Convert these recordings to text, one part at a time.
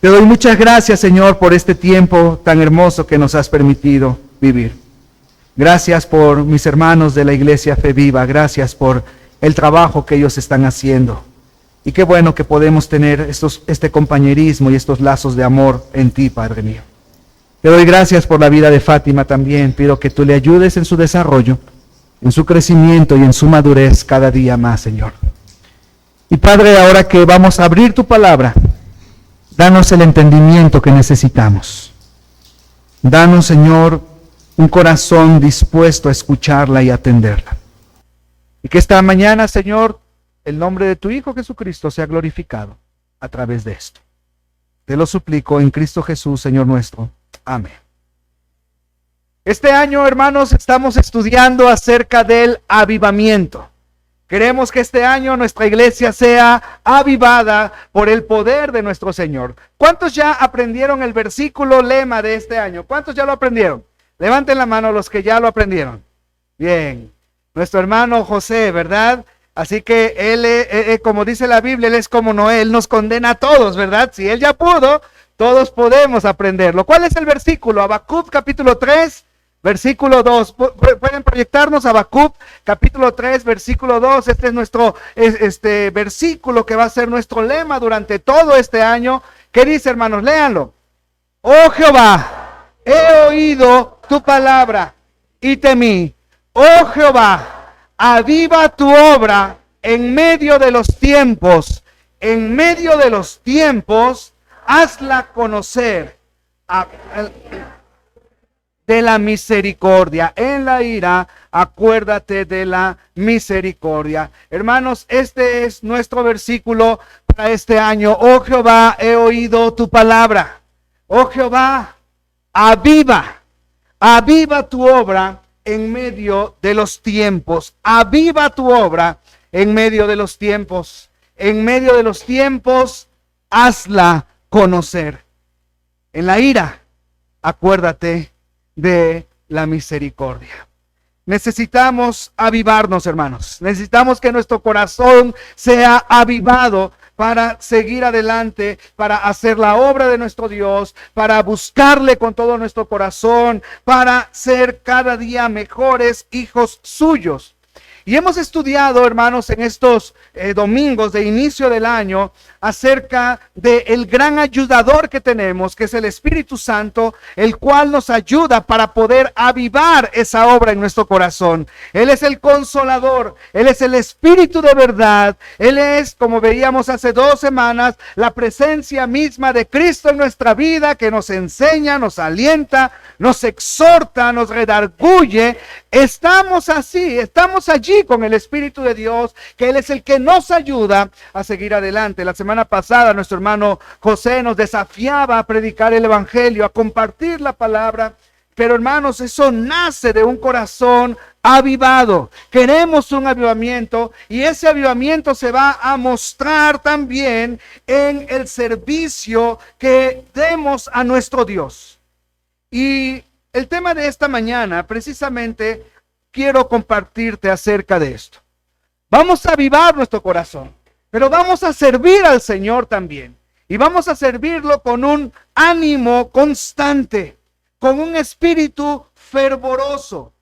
Te doy muchas gracias, Señor, por este tiempo tan hermoso que nos has permitido vivir. Gracias por mis hermanos de la Iglesia Fe Viva. Gracias por el trabajo que ellos están haciendo. Y qué bueno que podemos tener este compañerismo y estos lazos de amor en ti, Padre mío. Te doy gracias por la vida de Fátima también. Pido que tú le ayudes en su desarrollo, en su crecimiento y en su madurez cada día más, Señor. Y Padre, ahora que vamos a abrir tu palabra, danos el entendimiento que necesitamos. Danos, Señor, un corazón dispuesto a escucharla y atenderla. Y que esta mañana, Señor, el nombre de tu Hijo Jesucristo sea glorificado a través de esto. Te lo suplico en Cristo Jesús, Señor nuestro. Amén. Este año, hermanos, estamos estudiando acerca del avivamiento. Queremos que este año nuestra iglesia sea avivada por el poder de nuestro Señor. ¿Cuántos ya aprendieron el versículo lema de este año? ¿Cuántos ya lo aprendieron? Levanten la mano los que ya lo aprendieron. Bien. Nuestro hermano José, ¿verdad? Así que él, como dice la Biblia, él es como Noé, él nos condena a todos, ¿verdad? Si él ya pudo, todos podemos aprenderlo. ¿Cuál es el versículo? Habacuc capítulo 3. Versículo 2, pueden proyectarnos Habacuc, capítulo 3, versículo 2, este es nuestro versículo que va a ser nuestro lema durante todo este año. ¿Qué dice, hermanos? Léanlo. Oh Jehová, he oído tu palabra y temí. Oh Jehová, aviva tu obra en medio de los tiempos. En medio de los tiempos, hazla conocer de la misericordia. En la ira, acuérdate de la misericordia. Hermanos, este es nuestro versículo para este año. Oh Jehová, he oído tu palabra. Oh Jehová, aviva tu obra en medio de los tiempos. Aviva tu obra en medio de los tiempos. En medio de los tiempos, hazla conocer. En la ira, acuérdate de la misericordia. Necesitamos avivarnos, hermanos. Necesitamos que nuestro corazón sea avivado para seguir adelante, para hacer la obra de nuestro Dios, para buscarle con todo nuestro corazón, para ser cada día mejores hijos suyos. Y hemos estudiado, hermanos, en estos domingos de inicio del año acerca del gran ayudador que tenemos, que es el Espíritu Santo, el cual nos ayuda para poder avivar esa obra en nuestro corazón. Él es el consolador, Él es el Espíritu de verdad, Él es, como veíamos hace 2 semanas, la presencia misma de Cristo en nuestra vida, que nos enseña, nos alienta, nos exhorta, nos redarguye. Estamos así, estamos allí con el Espíritu de Dios, que Él es el que nos ayuda a seguir adelante. La semana pasada nuestro hermano José nos desafiaba a predicar el Evangelio, a compartir la palabra, pero hermanos, eso nace de un corazón avivado. Queremos un avivamiento y ese avivamiento se va a mostrar también en el servicio que demos a nuestro Dios. Y el tema de esta mañana, precisamente, quiero compartirte acerca de esto. Vamos a avivar nuestro corazón, pero vamos a servir al Señor también. Y vamos a servirlo con un ánimo constante, con un espíritu fervoroso.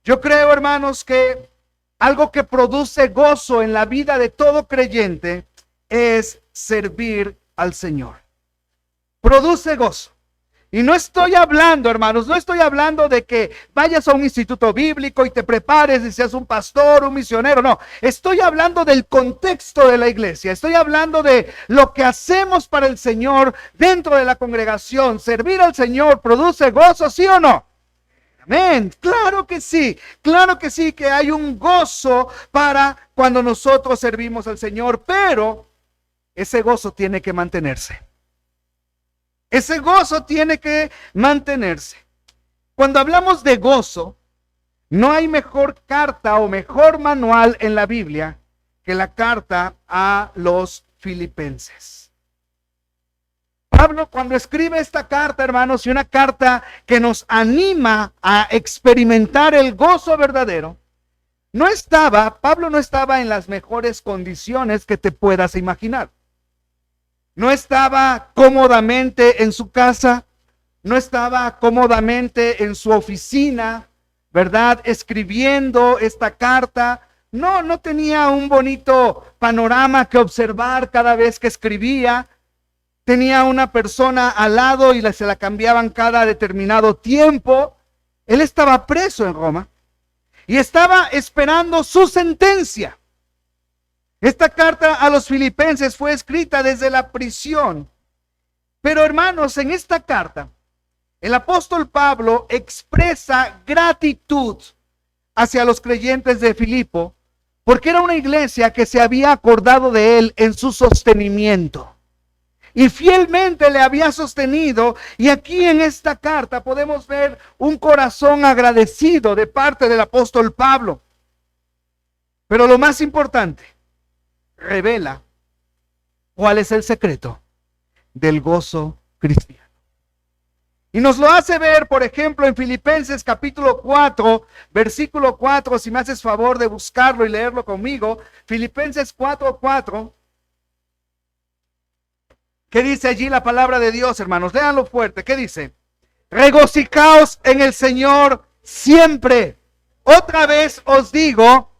Yo creo, hermanos, que algo que produce gozo en la vida de todo creyente es servir al Señor. Produce gozo. Y no estoy hablando, hermanos, no estoy hablando de que vayas a un instituto bíblico y te prepares y seas un pastor, un misionero, no. Estoy hablando del contexto de la iglesia, estoy hablando de lo que hacemos para el Señor dentro de la congregación. Servir al Señor produce gozo, ¿sí o no? Amén, claro que sí, que hay un gozo para cuando nosotros servimos al Señor, pero ese gozo tiene que mantenerse. Ese gozo tiene que mantenerse. Cuando hablamos de gozo, no hay mejor carta o mejor manual en la Biblia que la carta a los Filipenses. Pablo, cuando escribe esta carta, hermanos, y una carta que nos anima a experimentar el gozo verdadero, Pablo no estaba en las mejores condiciones que te puedas imaginar. no estaba cómodamente en su casa, no estaba cómodamente en su oficina, ¿verdad? Escribiendo esta carta. No tenía un bonito panorama que observar cada vez que escribía. Tenía una persona al lado y se la cambiaban cada determinado tiempo. Él estaba preso en Roma y estaba esperando su sentencia. Esta carta a los filipenses fue escrita desde la prisión. Pero hermanos, en esta carta, el apóstol Pablo expresa gratitud hacia los creyentes de Filipo, porque era una iglesia que se había acordado de él en su sostenimiento. Y fielmente le había sostenido, y aquí en esta carta podemos ver un corazón agradecido de parte del apóstol Pablo. Pero lo más importante, revela cuál es el secreto del gozo cristiano. Y nos lo hace ver, por ejemplo, en Filipenses capítulo 4, versículo 4, si me haces favor de buscarlo y leerlo conmigo. Filipenses 4:4. ¿Qué dice allí la palabra de Dios, hermanos? Léanlo fuerte. ¿Qué dice? Regocijaos en el Señor siempre. Otra vez os digo,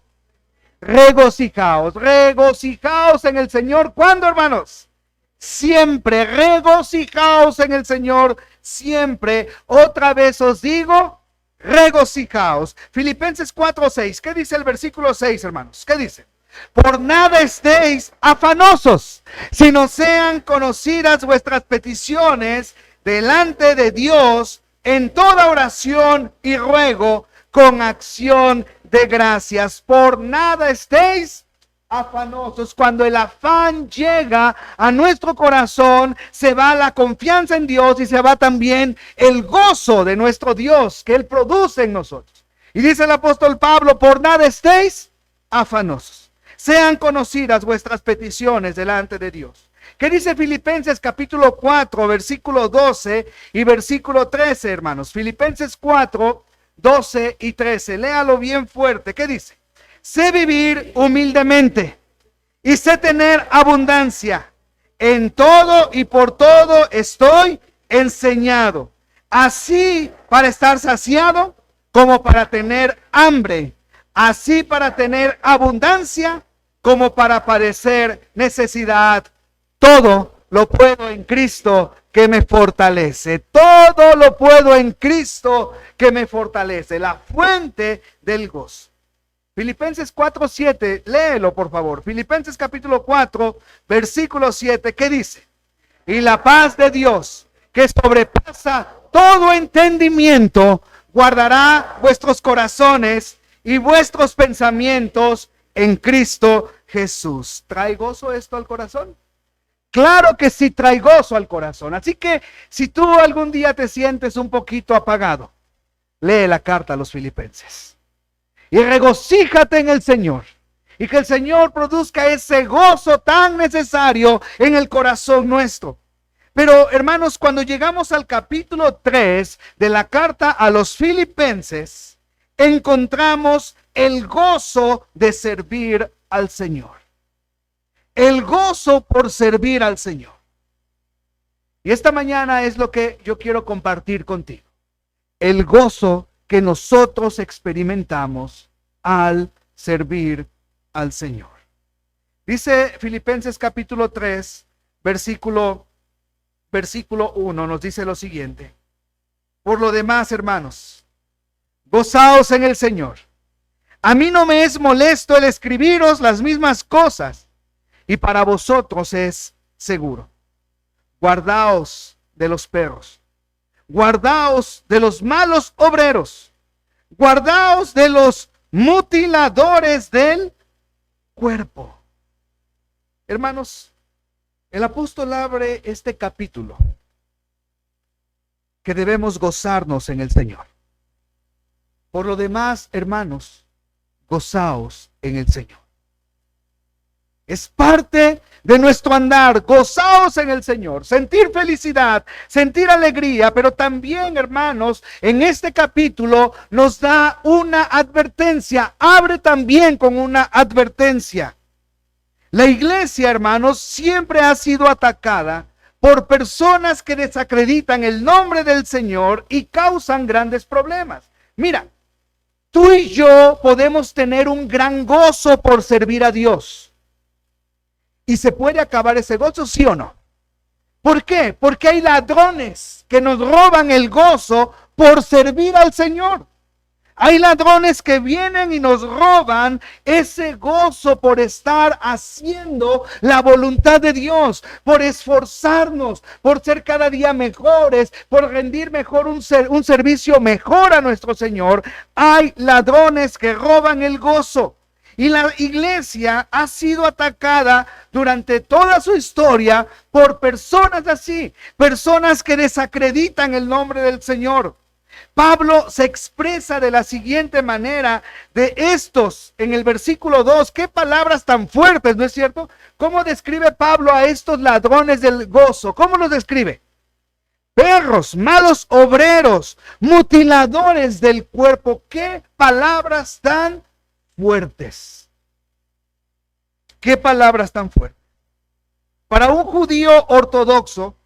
regocijaos. Regocijaos en el Señor. ¿Cuándo, hermanos? Siempre. Regocijaos en el Señor siempre. Otra vez os digo, regocijaos. Filipenses 4:6. ¿Qué dice el versículo 6, hermanos? ¿Qué dice? Por nada estéis afanosos, sino sean conocidas vuestras peticiones delante de Dios en toda oración y ruego con acción de gracias. Por nada estéis afanosos. Cuando el afán llega a nuestro corazón, se va la confianza en Dios y se va también el gozo de nuestro Dios que Él produce en nosotros. Y dice el apóstol Pablo, por nada estéis afanosos. Sean conocidas vuestras peticiones delante de Dios. ¿Qué dice Filipenses capítulo 4, versículo 12 y versículo 13, hermanos? Filipenses 4, 12 y 13. Léalo bien fuerte. ¿Qué dice? Sé vivir humildemente y sé tener abundancia. En todo y por todo estoy enseñado. Así para estar saciado como para tener hambre. Así para tener abundancia como para padecer necesidad. Todo lo puedo en Cristo que me fortalece. Todo lo puedo en Cristo que me fortalece. La fuente del gozo. Filipenses 4:7, léelo por favor. Filipenses capítulo 4, versículo 7, ¿qué dice? Y la paz de Dios, que sobrepasa todo entendimiento, guardará vuestros corazones y vuestros pensamientos en Cristo Jesús. ¿Trae gozo esto al corazón? Claro que sí trae gozo al corazón. Así que si tú algún día te sientes un poquito apagado, lee la carta a los filipenses. Y regocíjate en el Señor. Y que el Señor produzca ese gozo tan necesario en el corazón nuestro. Pero hermanos, cuando llegamos al capítulo 3 de la carta a los filipenses, encontramos el gozo de servir al Señor. El gozo por servir al Señor. Y esta mañana es lo que yo quiero compartir contigo. El gozo que nosotros experimentamos al servir al Señor. Dice Filipenses capítulo 3, versículo 1, nos dice lo siguiente. Por lo demás, hermanos, gozaos en el Señor. A mí no me es molesto el escribiros las mismas cosas, y para vosotros es seguro. Guardaos de los perros, guardaos de los malos obreros, guardaos de los mutiladores del cuerpo. Hermanos, el apóstol abre este capítulo que debemos gozarnos en el Señor. Por lo demás, hermanos, gozaos en el Señor. Es parte de nuestro andar, gozaos en el Señor, sentir felicidad, sentir alegría, pero también, hermanos, en este capítulo nos da una advertencia, abre también con una advertencia. La iglesia, hermanos, siempre ha sido atacada por personas que desacreditan el nombre del Señor y causan grandes problemas. Mira, tú y yo podemos tener un gran gozo por servir a Dios. ¿Y se puede acabar ese gozo, sí o no? ¿Por qué? Porque hay ladrones que nos roban el gozo por servir al Señor. Hay ladrones que vienen y nos roban ese gozo por estar haciendo la voluntad de Dios, por esforzarnos, por ser cada día mejores, por rendir mejor un servicio mejor a nuestro Señor. Hay ladrones que roban el gozo. Y la iglesia ha sido atacada durante toda su historia por personas así, personas que desacreditan el nombre del Señor. Pablo se expresa de la siguiente manera de estos en el versículo 2. Qué palabras tan fuertes, ¿no es cierto? ¿Cómo describe Pablo a estos ladrones del gozo? ¿Cómo los describe? Perros, malos obreros, mutiladores del cuerpo. Qué palabras tan fuertes. Qué palabras tan fuertes. Para un judío ortodoxo,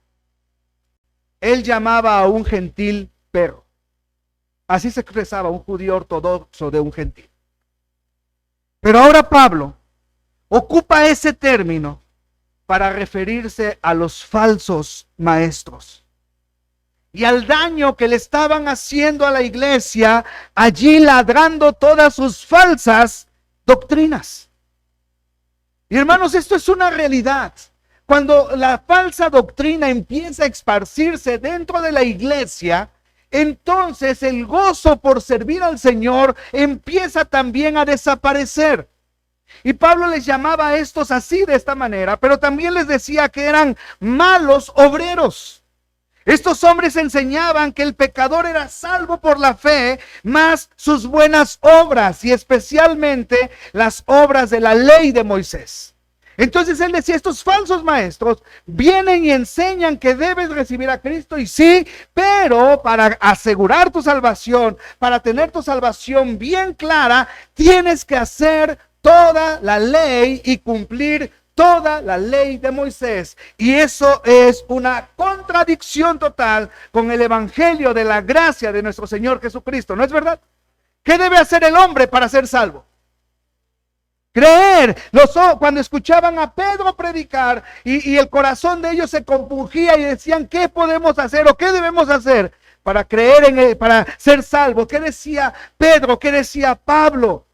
él llamaba a un gentil perro. Así se expresaba un judío ortodoxo de un gentil. Pero ahora Pablo ocupa ese término para referirse a los falsos maestros y al daño que le estaban haciendo a la iglesia, allí ladrando todas sus falsas doctrinas. Y hermanos, esto es una realidad. Cuando la falsa doctrina empieza a esparcirse dentro de la iglesia, entonces el gozo por servir al Señor empieza también a desaparecer. Y Pablo les llamaba a estos así, de esta manera, pero también les decía que eran malos obreros. Estos hombres enseñaban que el pecador era salvo por la fe, más sus buenas obras, y especialmente las obras de la ley de Moisés. Entonces él decía, estos falsos maestros vienen y enseñan que debes recibir a Cristo, y sí, pero para asegurar tu salvación, para tener tu salvación bien clara, tienes que hacer toda la ley y cumplir toda la ley de Moisés. Y eso es una contradicción total con el evangelio de la gracia de nuestro Señor Jesucristo, ¿no es verdad? ¿Qué debe hacer el hombre para ser salvo? Creer. Cuando escuchaban a Pedro predicar y el corazón de ellos se compungía y decían, ¿qué podemos hacer o qué debemos hacer para creer en él, para ser salvos? ¿Qué decía Pedro? ¿Qué decía Pablo?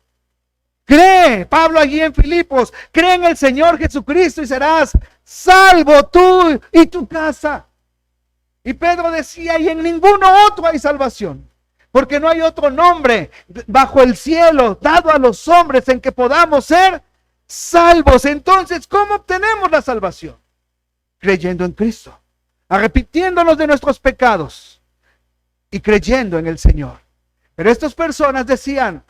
Cree, Pablo allí en Filipos, cree en el Señor Jesucristo y serás salvo tú y tu casa. Y Pedro decía, y en ninguno otro hay salvación, porque no hay otro nombre bajo el cielo dado a los hombres en que podamos ser salvos. Entonces, ¿cómo obtenemos la salvación? Creyendo en Cristo, arrepintiéndonos de nuestros pecados y creyendo en el Señor. Pero estas personas decían,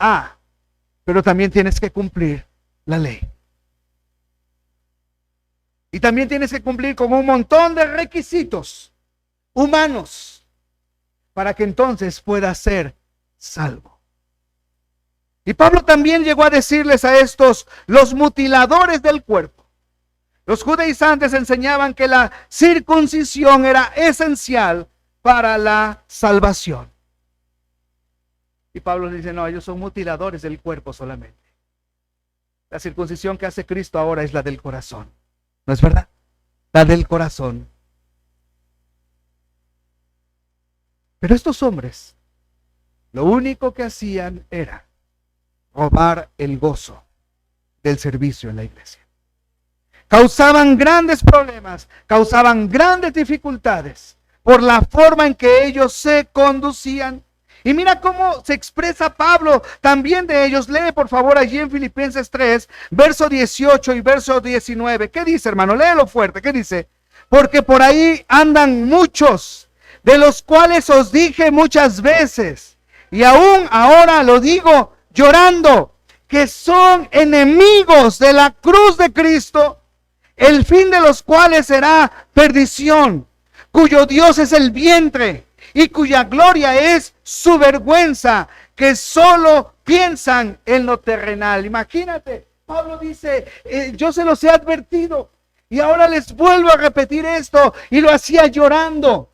pero también tienes que cumplir la ley. Y también tienes que cumplir con un montón de requisitos humanos para que entonces puedas ser salvo. Y Pablo también llegó a decirles a estos, los mutiladores del cuerpo. Los judaizantes enseñaban que la circuncisión era esencial para la salvación. Y Pablo dice, no, ellos son mutiladores del cuerpo solamente. La circuncisión que hace Cristo ahora es la del corazón. ¿No es verdad? La del corazón. Pero estos hombres, lo único que hacían era robar el gozo del servicio en la iglesia. Causaban grandes problemas, causaban grandes dificultades por la forma en que ellos se conducían. Y mira cómo se expresa Pablo también de ellos. Lee por favor allí en Filipenses 3, verso 18 y verso 19. ¿Qué dice, hermano? Léelo fuerte. ¿Qué dice? Porque por ahí andan muchos, de los cuales os dije muchas veces, y aún ahora lo digo llorando, que son enemigos de la cruz de Cristo, el fin de los cuales será perdición, cuyo Dios es el vientre, y cuya gloria es su vergüenza, que solo piensan en lo terrenal. Imagínate, Pablo dice, yo se los he advertido y ahora les vuelvo a repetir esto, y lo hacía llorando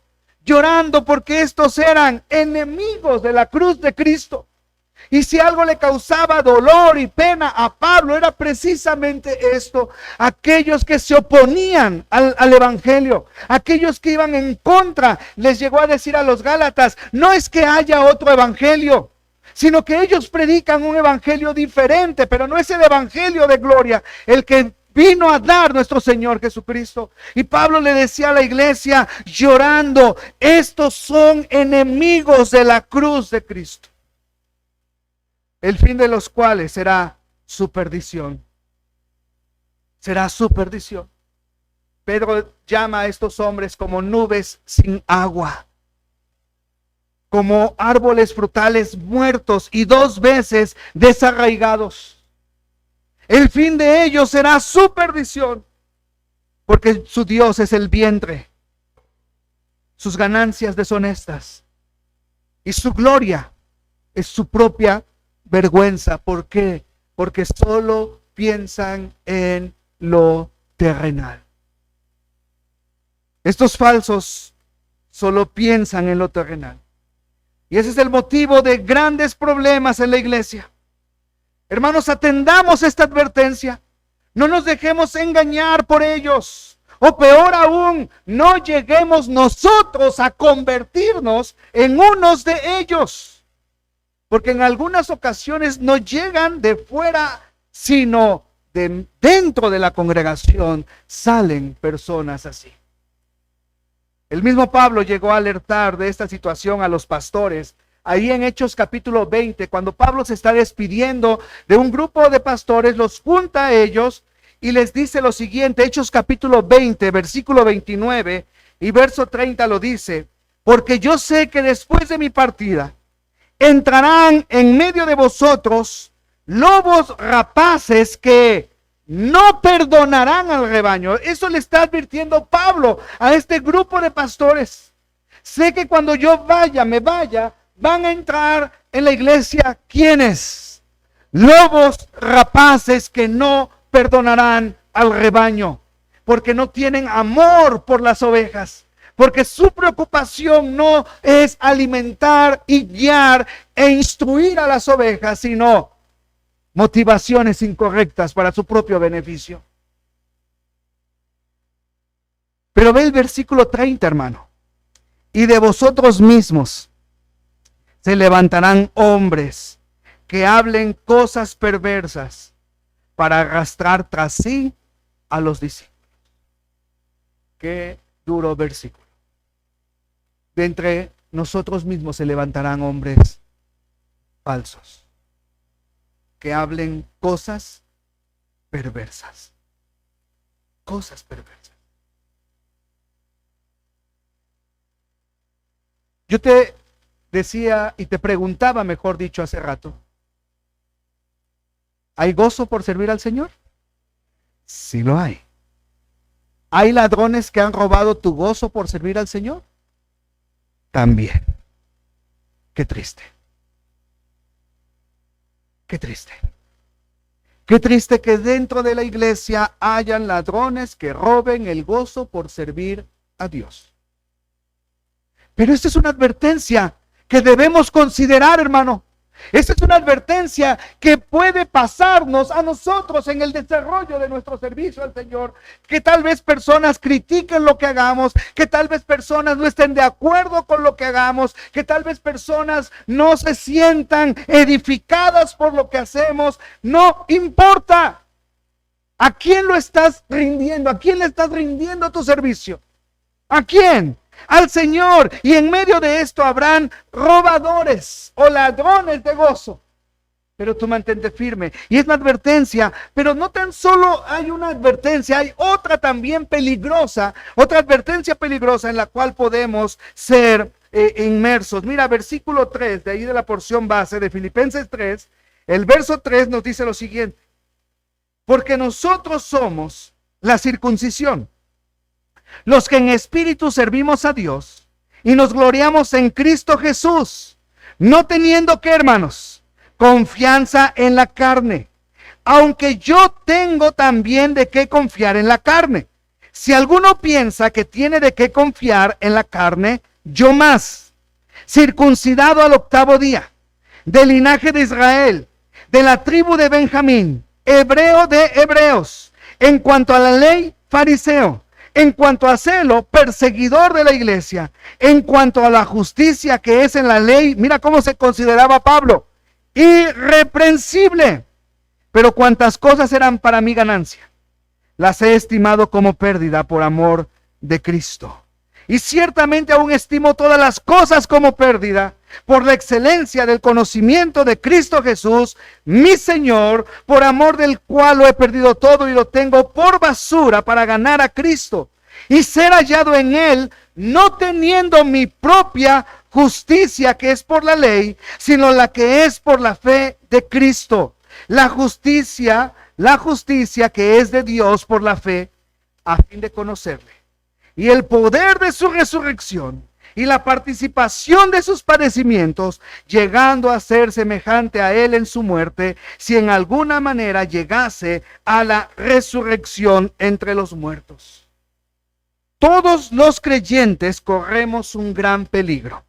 porque estos eran enemigos de la cruz de Cristo. Y si algo le causaba dolor y pena a Pablo, era precisamente esto: aquellos que se oponían al evangelio, aquellos que iban en contra. Les llegó a decir a los Gálatas: no es que haya otro evangelio, sino que ellos predican un evangelio diferente, pero no es el evangelio de gloria el que vino a dar nuestro Señor Jesucristo. Y Pablo le decía a la iglesia llorando: estos son enemigos de la cruz de Cristo, el fin de los cuales será su perdición. Será su perdición. Pedro llama a estos hombres como nubes sin agua, como árboles frutales muertos y 2 veces desarraigados. El fin de ellos será su perdición, porque su Dios es el vientre, sus ganancias deshonestas, y su gloria es su propia vergüenza. ¿Por qué? Porque solo piensan en lo terrenal. Estos falsos solo piensan en lo terrenal. Y ese es el motivo de grandes problemas en la iglesia. Hermanos, atendamos esta advertencia. No nos dejemos engañar por ellos. O peor aún, no lleguemos nosotros a convertirnos en unos de ellos. Porque en algunas ocasiones no llegan de fuera, sino de dentro de la congregación salen personas así. El mismo Pablo llegó a alertar de esta situación a los pastores. Ahí en Hechos capítulo 20, cuando Pablo se está despidiendo de un grupo de pastores, los junta a ellos y les dice lo siguiente. Hechos capítulo 20, versículo 29 y verso 30 lo dice: porque yo sé que después de mi partida entrarán en medio de vosotros lobos rapaces que no perdonarán al rebaño. Eso le está advirtiendo Pablo a este grupo de pastores. Sé que cuando yo me vaya, van a entrar en la iglesia, ¿quiénes? Lobos rapaces que no perdonarán al rebaño, porque no tienen amor por las ovejas, porque su preocupación no es alimentar y guiar e instruir a las ovejas, sino motivaciones incorrectas para su propio beneficio. Pero ve el versículo 30, hermano. Y de vosotros mismos se levantarán hombres que hablen cosas perversas para arrastrar tras sí a los discípulos. Qué duro versículo. De entre nosotros mismos se levantarán hombres falsos que hablen cosas perversas. Cosas perversas. Yo te decía y te preguntaba, mejor dicho, hace rato: ¿hay gozo por servir al Señor? Sí lo hay. ¿Hay ladrones que han robado tu gozo por servir al Señor? También. Qué triste. Qué triste. Qué triste que dentro de la iglesia hayan ladrones que roben el gozo por servir a Dios. Pero esta es una advertencia que debemos considerar, hermano. Esta es una advertencia que puede pasarnos a nosotros en el desarrollo de nuestro servicio al Señor. Que tal vez personas critiquen lo que hagamos, que tal vez personas no estén de acuerdo con lo que hagamos, que tal vez personas no se sientan edificadas por lo que hacemos. No importa. ¿A quién lo estás rindiendo? ¿A quién le estás rindiendo tu servicio? ¿A quién? Al Señor. Y en medio de esto habrán robadores o ladrones de gozo, pero tú mantente firme. Y es una advertencia, pero no tan solo hay una advertencia, hay otra también peligrosa, otra advertencia peligrosa en la cual podemos ser inmersos. Mira, versículo 3, de ahí de la porción base de Filipenses 3, el verso 3 nos dice lo siguiente: porque nosotros somos la circuncisión, los que en espíritu servimos a Dios y nos gloriamos en Cristo Jesús, no teniendo que, hermanos, confianza en la carne, aunque yo tengo también de qué confiar en la carne. Si alguno piensa que tiene de qué confiar en la carne, yo más, circuncidado al 8º día, del linaje de Israel, de la tribu de Benjamín, hebreo de hebreos, en cuanto a la ley, fariseo, en cuanto a celo, perseguidor de la iglesia, en cuanto a la justicia que es en la ley, mira cómo se consideraba Pablo, irreprensible. Pero cuantas cosas eran para mi ganancia, las he estimado como pérdida por amor de Cristo. Y ciertamente aún estimo todas las cosas como pérdida por la excelencia del conocimiento de Cristo Jesús, mi Señor, por amor del cual lo he perdido todo y lo tengo por basura para ganar a Cristo y ser hallado en él, no teniendo mi propia justicia que es por la ley, sino la que es por la fe de Cristo. La justicia que es de Dios por la fe, a fin de conocerle y el poder de su resurrección y la participación de sus padecimientos, llegando a ser semejante a él en su muerte, si en alguna manera llegase a la resurrección entre los muertos. Todos los creyentes corremos un gran peligro,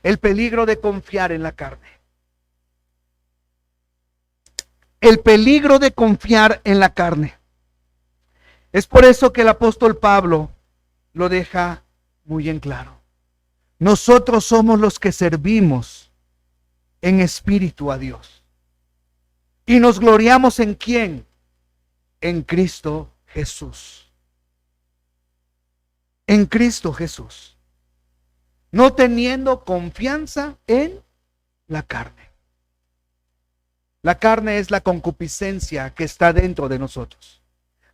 el peligro de confiar en la carne. El peligro de confiar en la carne. Es por eso que el apóstol Pablo lo deja muy en claro. Nosotros somos los que servimos en espíritu a Dios. Y nos gloriamos ¿en quién? En Cristo Jesús. En Cristo Jesús. No teniendo confianza en la carne. La carne es la concupiscencia que está dentro de nosotros.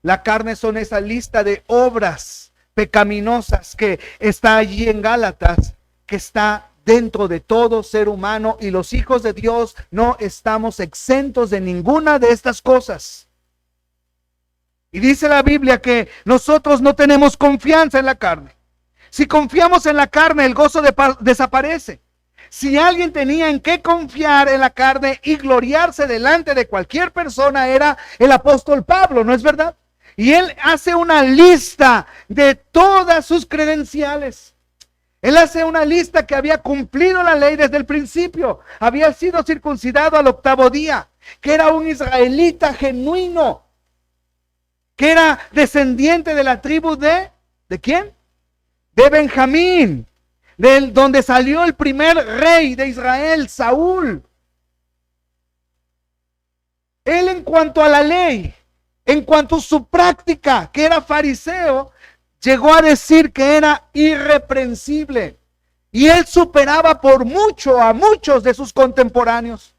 La carne son esa lista de obras pecaminosas que está allí en Gálatas, que está dentro de todo ser humano, y los hijos de Dios no estamos exentos de ninguna de estas cosas. Y dice la Biblia que nosotros no tenemos confianza en la carne. Si confiamos en la carne, el gozo desaparece. Si alguien tenía en qué confiar en la carne y gloriarse delante de cualquier persona, era el apóstol Pablo, ¿no es verdad? Y él hace una lista de todas sus credenciales. Él hace una lista que había cumplido la ley desde el principio. Había sido circuncidado al 8º día, que era un israelita genuino, que era descendiente de la tribu ¿de quién? De Benjamín, donde salió el primer rey de Israel, Saúl. Él, en cuanto a la ley, en cuanto a su práctica, que era fariseo, llegó a decir que era irreprensible. Y él superaba por mucho a muchos de sus contemporáneos.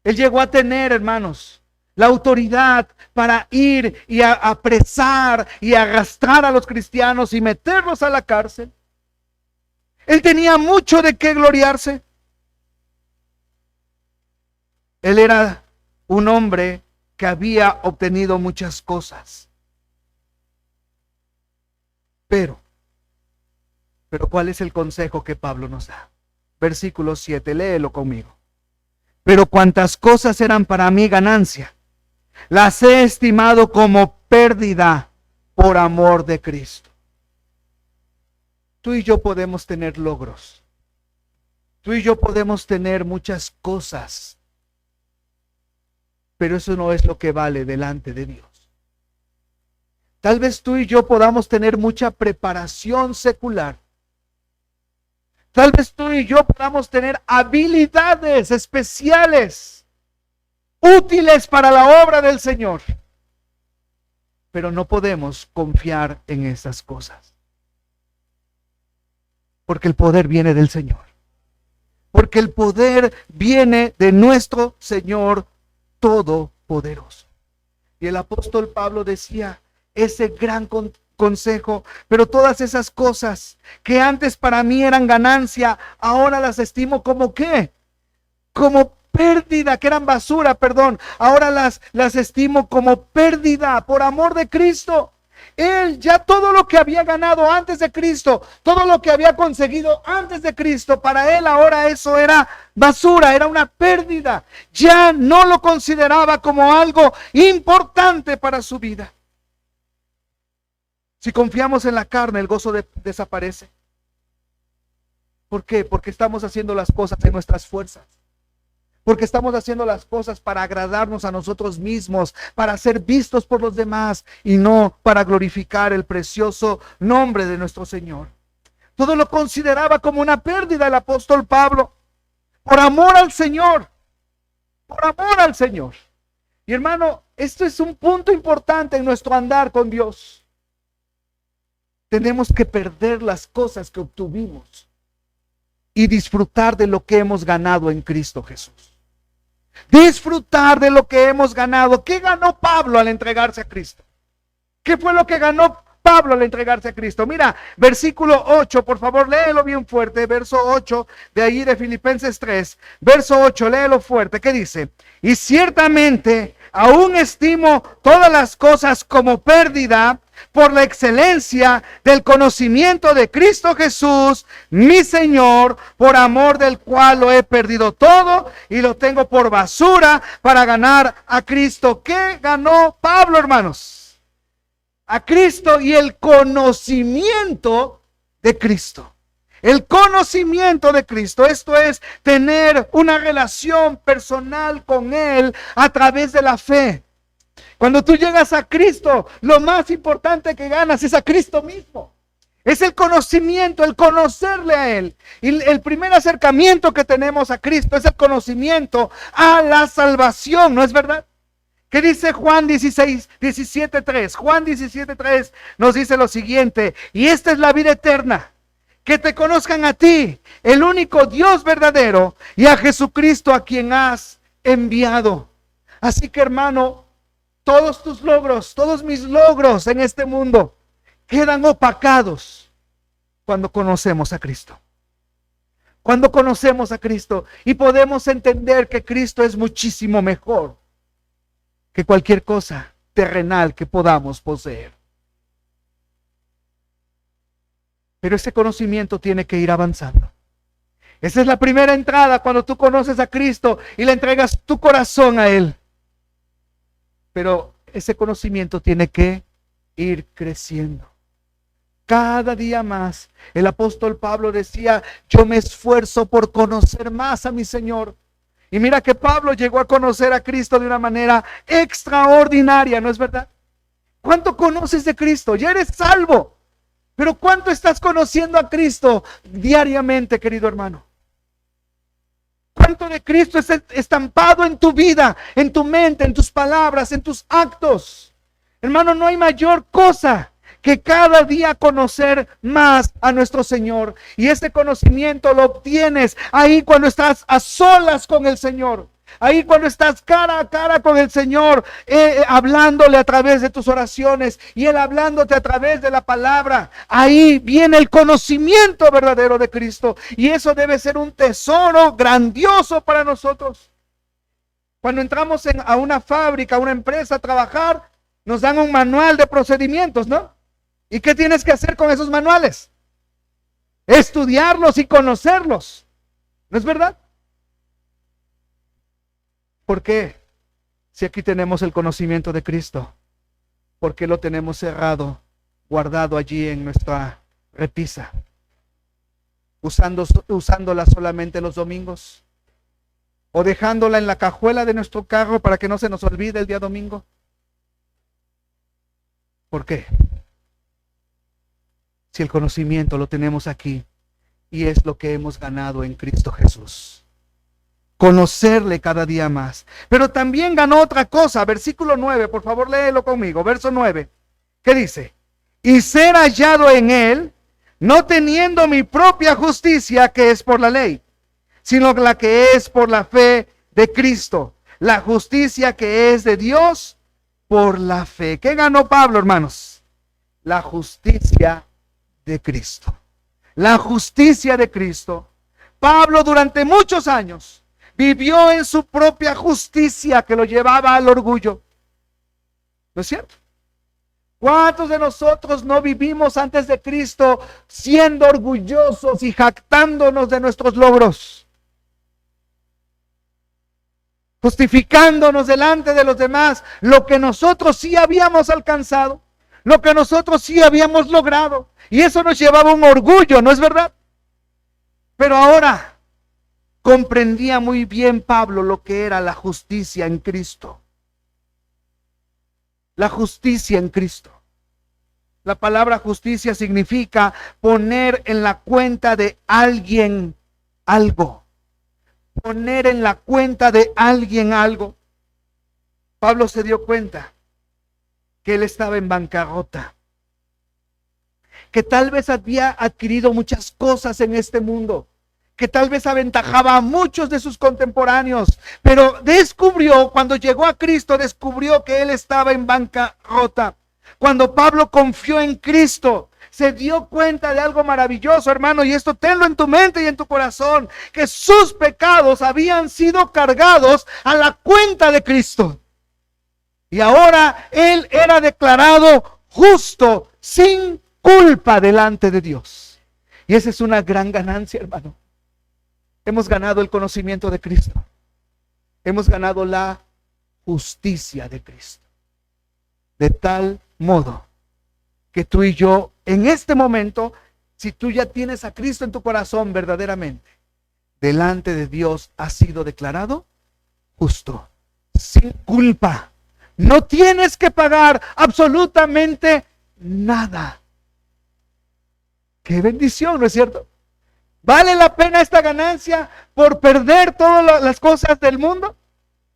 Él llegó a tener, hermanos, la autoridad para ir y a apresar y arrastrar a los cristianos y meterlos a la cárcel. Él tenía mucho de qué gloriarse. Él era un hombre que había obtenido muchas cosas. Pero ¿cuál es el consejo que Pablo nos da? Versículo 7, léelo conmigo. Pero cuantas cosas eran para mí ganancia, las he estimado como pérdida por amor de Cristo. Tú y yo podemos tener logros. Tú y yo podemos tener muchas cosas. Pero eso no es lo que vale delante de Dios. Tal vez tú y yo podamos tener mucha preparación secular. Tal vez tú y yo podamos tener habilidades especiales, útiles para la obra del Señor. Pero no podemos confiar en esas cosas. Porque el poder viene del Señor. Porque el poder viene de nuestro Señor Todopoderoso. Y el apóstol Pablo decía ese gran consejo, pero todas esas cosas que antes para mí eran ganancia, ahora las estimo como ¿qué? Como pérdida, que eran basura, perdón. Ahora las estimo como pérdida por amor de Cristo. Él ya todo lo que había ganado antes de Cristo, todo lo que había conseguido antes de Cristo, para él ahora eso era basura, era una pérdida. Ya no lo consideraba como algo importante para su vida. Si confiamos en la carne, el gozo desaparece. ¿Por qué? Porque estamos haciendo las cosas en nuestras fuerzas. Porque estamos haciendo las cosas para agradarnos a nosotros mismos, para ser vistos por los demás y no para glorificar el precioso nombre de nuestro Señor. Todo lo consideraba como una pérdida el apóstol Pablo, por amor al Señor, por amor al Señor. Y hermano, esto es un punto importante en nuestro andar con Dios. Tenemos que perder las cosas que obtuvimos y disfrutar de lo que hemos ganado en Cristo Jesús. Disfrutar de lo que hemos ganado. ¿Qué ganó Pablo al entregarse a Cristo? ¿Qué fue lo que ganó Pablo al entregarse a Cristo? Mira, versículo 8, por favor, léelo bien fuerte, verso 8, de ahí de Filipenses 3, verso 8, léelo fuerte, ¿qué dice? Y ciertamente aún estimo todas las cosas como pérdida por la excelencia del conocimiento de Cristo Jesús, mi Señor, por amor del cual lo he perdido todo y lo tengo por basura para ganar a Cristo. ¿Qué ganó Pablo, hermanos? A Cristo y el conocimiento de Cristo. El conocimiento de Cristo, esto es tener una relación personal con Él a través de la fe. Cuando tú llegas a Cristo, lo más importante que ganas es a Cristo mismo. Es el conocimiento, el conocerle a Él. Y el primer acercamiento que tenemos a Cristo es el conocimiento a la salvación, ¿no es verdad? ¿Qué dice Juan 17:3? Juan 17:3 nos dice lo siguiente: y esta es la vida eterna, que te conozcan a ti, el único Dios verdadero, y a Jesucristo a quien has enviado. Así que, hermano, todos tus logros, todos mis logros en este mundo quedan opacados cuando conocemos a Cristo. Cuando conocemos a Cristo y podemos entender que Cristo es muchísimo mejor que cualquier cosa terrenal que podamos poseer. Pero ese conocimiento tiene que ir avanzando. Esa es la primera entrada cuando tú conoces a Cristo y le entregas tu corazón a Él. Pero ese conocimiento tiene que ir creciendo. Cada día más. El apóstol Pablo decía: yo me esfuerzo por conocer más a mi Señor. Y mira que Pablo llegó a conocer a Cristo de una manera extraordinaria, ¿no es verdad? ¿Cuánto conoces de Cristo? Ya eres salvo. Pero ¿cuánto estás conociendo a Cristo diariamente, querido hermano? ¿Cuánto de Cristo es estampado en tu vida, en tu mente, en tus palabras, en tus actos? Hermano, no hay mayor cosa que cada día conocer más a nuestro Señor. Y este conocimiento lo obtienes ahí cuando estás a solas con el Señor. Ahí cuando estás cara a cara con el Señor, hablándole a través de tus oraciones y Él hablándote a través de la palabra. Ahí viene el conocimiento verdadero de Cristo. Y eso debe ser un tesoro grandioso para nosotros. Cuando entramos a una fábrica, a una empresa a trabajar, nos dan un manual de procedimientos, ¿no? ¿Y qué tienes que hacer con esos manuales? Estudiarlos y conocerlos. ¿No es verdad? ¿Por qué? Si aquí tenemos el conocimiento de Cristo, ¿por qué lo tenemos cerrado, guardado allí en nuestra repisa? Usándola solamente los domingos, o dejándola en la cajuela de nuestro carro para que no se nos olvide el día domingo. ¿Por qué? Si el conocimiento lo tenemos aquí y es lo que hemos ganado en Cristo Jesús. Conocerle cada día más. Pero también ganó otra cosa. Versículo 9, por favor léelo conmigo. Verso 9. ¿Qué dice? Y ser hallado en Él, no teniendo mi propia justicia que es por la ley, sino la que es por la fe de Cristo. La justicia que es de Dios por la fe. ¿Qué ganó Pablo, hermanos? La justicia de Cristo. La justicia de Cristo. Pablo durante muchos años vivió en su propia justicia que lo llevaba al orgullo. ¿No es cierto? ¿Cuántos de nosotros no vivimos antes de Cristo siendo orgullosos y jactándonos de nuestros logros? Justificándonos delante de los demás lo que nosotros sí habíamos alcanzado, lo que nosotros sí habíamos logrado. Y eso nos llevaba a un orgullo, ¿no es verdad? Pero ahora comprendía muy bien Pablo lo que era la justicia en Cristo. La justicia en Cristo. La palabra justicia significa poner en la cuenta de alguien algo. Poner en la cuenta de alguien algo. Pablo se dio cuenta que él estaba en bancarrota, que tal vez había adquirido muchas cosas en este mundo, que tal vez aventajaba a muchos de sus contemporáneos, pero descubrió, cuando llegó a Cristo, descubrió que él estaba en bancarrota. Cuando Pablo confió en Cristo, se dio cuenta de algo maravilloso, hermano, y esto tenlo en tu mente y en tu corazón, que sus pecados habían sido cargados a la cuenta de Cristo. Y ahora él era declarado justo, sin culpa delante de Dios. Y esa es una gran ganancia, hermano. Hemos ganado el conocimiento de Cristo. Hemos ganado la justicia de Cristo. De tal modo que tú y yo, en este momento, si tú ya tienes a Cristo en tu corazón verdaderamente, delante de Dios has sido declarado justo, sin culpa. No tienes que pagar absolutamente nada. ¡Qué bendición!, ¿no es cierto? ¿Vale la pena esta ganancia por perder todas las cosas del mundo?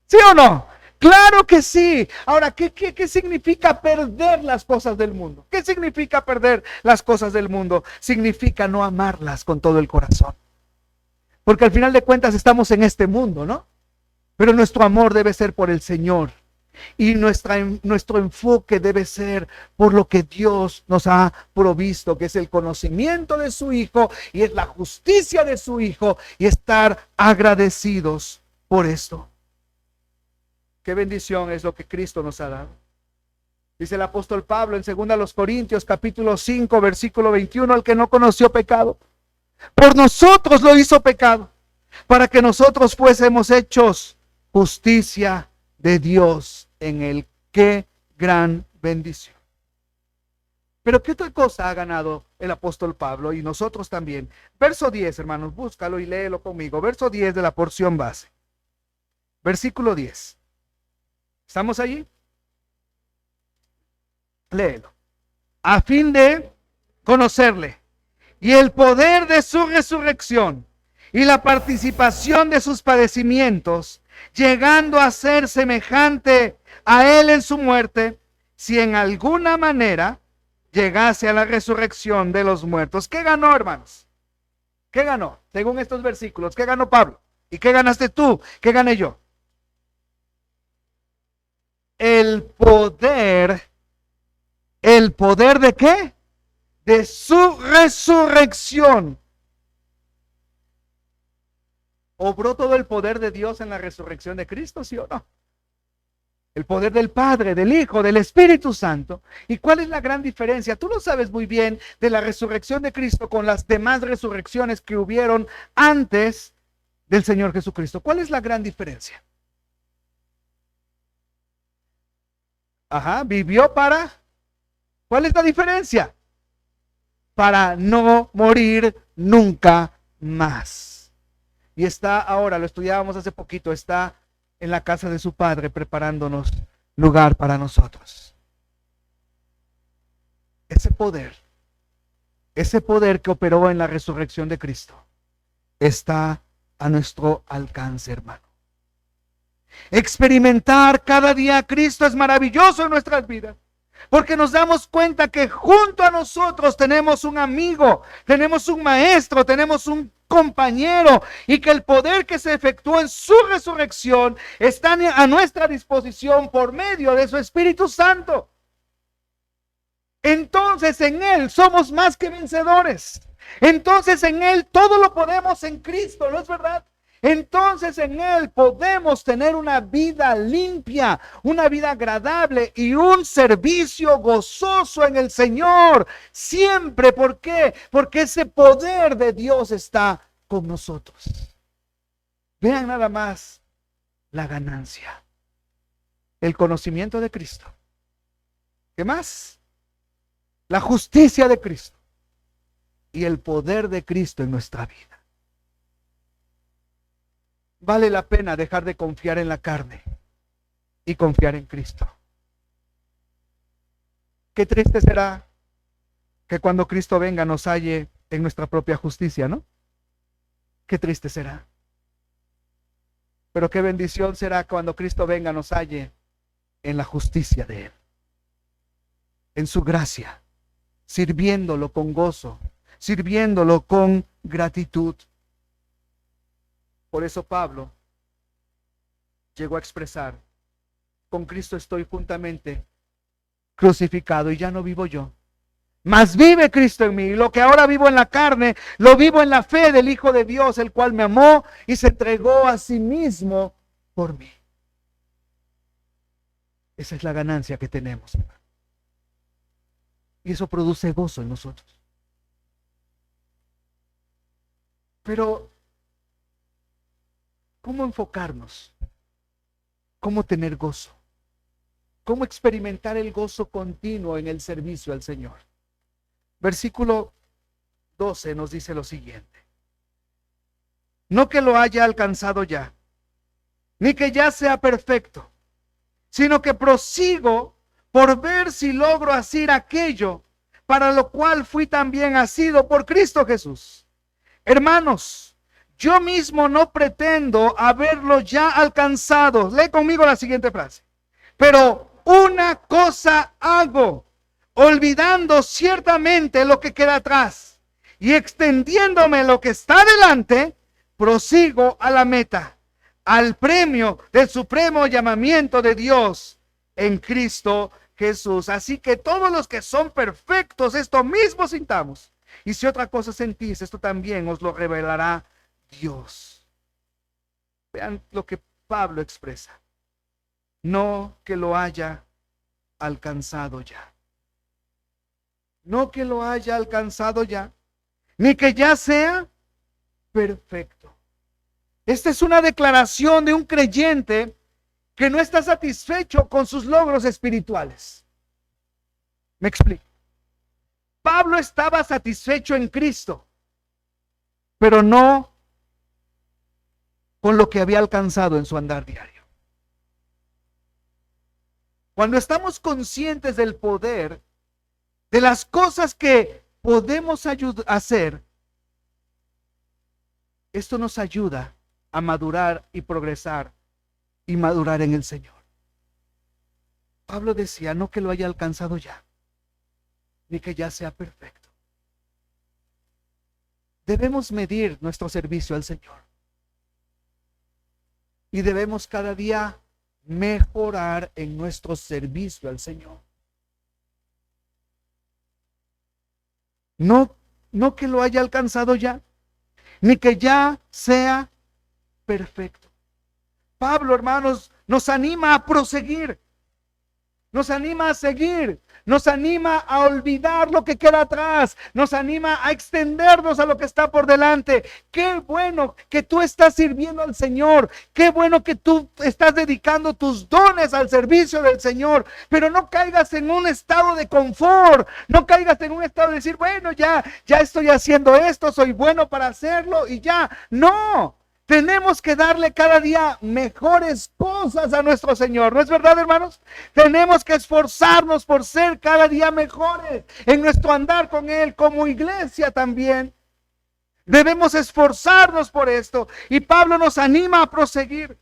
¿Sí o no? Claro que sí. Ahora, ¿qué significa perder las cosas del mundo? ¿Qué significa perder las cosas del mundo? Significa no amarlas con todo el corazón. Porque al final de cuentas estamos en este mundo, ¿no? Pero nuestro amor debe ser por el Señor. Y nuestro enfoque debe ser por lo que Dios nos ha provisto, que es el conocimiento de su Hijo y es la justicia de su Hijo, y estar agradecidos por esto. Qué bendición es lo que Cristo nos ha dado. Dice el apóstol Pablo en 2 Corintios capítulo 5 versículo 21, el que no conoció pecado, por nosotros lo hizo pecado, para que nosotros fuésemos hechos justicia de Dios en él. Qué gran bendición. Pero ¿qué otra cosa ha ganado el apóstol Pablo y nosotros también? Verso 10, hermanos, búscalo y léelo conmigo. Verso 10 de la porción base. Versículo 10. ¿Estamos allí? Léelo. A fin de conocerle y el poder de su resurrección y la participación de sus padecimientos, llegando a ser semejante a él en su muerte, si en alguna manera llegase a la resurrección de los muertos. ¿Qué ganó, hermanos? ¿Qué ganó? Según estos versículos, ¿qué ganó Pablo? ¿Y qué ganaste tú? ¿Qué gané yo? ¿El poder de qué? De su resurrección. ¿Obró todo el poder de Dios en la resurrección de Cristo, sí o no? El poder del Padre, del Hijo, del Espíritu Santo. ¿Y cuál es la gran diferencia? Tú lo sabes muy bien de la resurrección de Cristo con las demás resurrecciones que hubieron antes del Señor Jesucristo. ¿Cuál es la gran diferencia? Vivió para... ¿Cuál es la diferencia? Para no morir nunca más. Y está ahora, lo estudiábamos hace poquito, está en la casa de su Padre preparándonos lugar para nosotros. Ese poder que operó en la resurrección de Cristo está a nuestro alcance, hermano. Experimentar cada día a Cristo es maravilloso en nuestras vidas, porque nos damos cuenta que junto a nosotros tenemos un amigo, tenemos un maestro, tenemos un compañero, y que el poder que se efectuó en su resurrección está a nuestra disposición por medio de su Espíritu Santo. Entonces en Él somos más que vencedores. Entonces en Él todo lo podemos en Cristo, ¿no es verdad? entonces en Él podemos tener una vida limpia, una vida agradable y un servicio gozoso en el Señor. Siempre, ¿por qué? Porque ese poder de Dios está con nosotros. Vean nada más la ganancia, el conocimiento de Cristo. ¿Qué más? La justicia de Cristo y el poder de Cristo en nuestra vida. Vale la pena dejar de confiar en la carne y confiar en Cristo. Qué triste será que cuando Cristo venga nos halle en nuestra propia justicia, ¿no? Qué triste será. Pero qué bendición será cuando Cristo venga nos halle en la justicia de Él, en su gracia, sirviéndolo con gozo, sirviéndolo con gratitud. Por eso Pablo llegó a expresar: con Cristo estoy juntamente crucificado y ya no vivo yo, mas vive Cristo en mí. Y lo que ahora vivo en la carne, lo vivo en la fe del Hijo de Dios, el cual me amó y se entregó a sí mismo por mí. Esa es la ganancia que tenemos. Y eso produce gozo en nosotros. Pero ¿cómo enfocarnos? ¿Cómo tener gozo? ¿Cómo experimentar el gozo continuo en el servicio al Señor? Versículo 12 nos dice lo siguiente: no que lo haya alcanzado ya, ni que ya sea perfecto, sino que prosigo por ver si logro hacer aquello para lo cual fui también asido por Cristo Jesús. Hermanos, yo mismo no pretendo haberlo ya alcanzado. Lee conmigo la siguiente frase. Pero una cosa hago, olvidando ciertamente lo que queda atrás y extendiéndome lo que está delante, prosigo a la meta, al premio del supremo llamamiento de Dios en Cristo Jesús. Así que todos los que son perfectos, esto mismo sintamos. Y si otra cosa sentís, esto también os lo revelará Dios. Vean lo que Pablo expresa: no que lo haya alcanzado ya, no que lo haya alcanzado ya, ni que ya sea perfecto. Esta es una declaración de un creyente que no está satisfecho con sus logros espirituales. Me explico. Pablo estaba satisfecho en Cristo, pero no con lo que había alcanzado en su andar diario. Cuando estamos conscientes del poder, de las cosas que podemos hacer, esto nos ayuda a madurar y progresar y madurar en el Señor. Pablo decía: no que lo haya alcanzado ya, ni que ya sea perfecto. Debemos medir nuestro servicio al Señor. Y debemos cada día mejorar en nuestro servicio al Señor. No que lo haya alcanzado ya, ni que ya sea perfecto. Pablo, hermanos, nos anima a proseguir, nos anima a seguir, nos anima a olvidar lo que queda atrás, nos anima a extendernos a lo que está por delante. Qué bueno que tú estás sirviendo al Señor, qué bueno que tú estás dedicando tus dones al servicio del Señor, pero no caigas en un estado de confort, no caigas en un estado de decir: bueno, ya estoy haciendo esto, soy bueno para hacerlo y ya. No. Tenemos que darle cada día mejores cosas a nuestro Señor, ¿no es verdad, hermanos? Tenemos que esforzarnos por ser cada día mejores en nuestro andar con Él, como iglesia también. Debemos esforzarnos por esto, y Pablo nos anima a proseguir.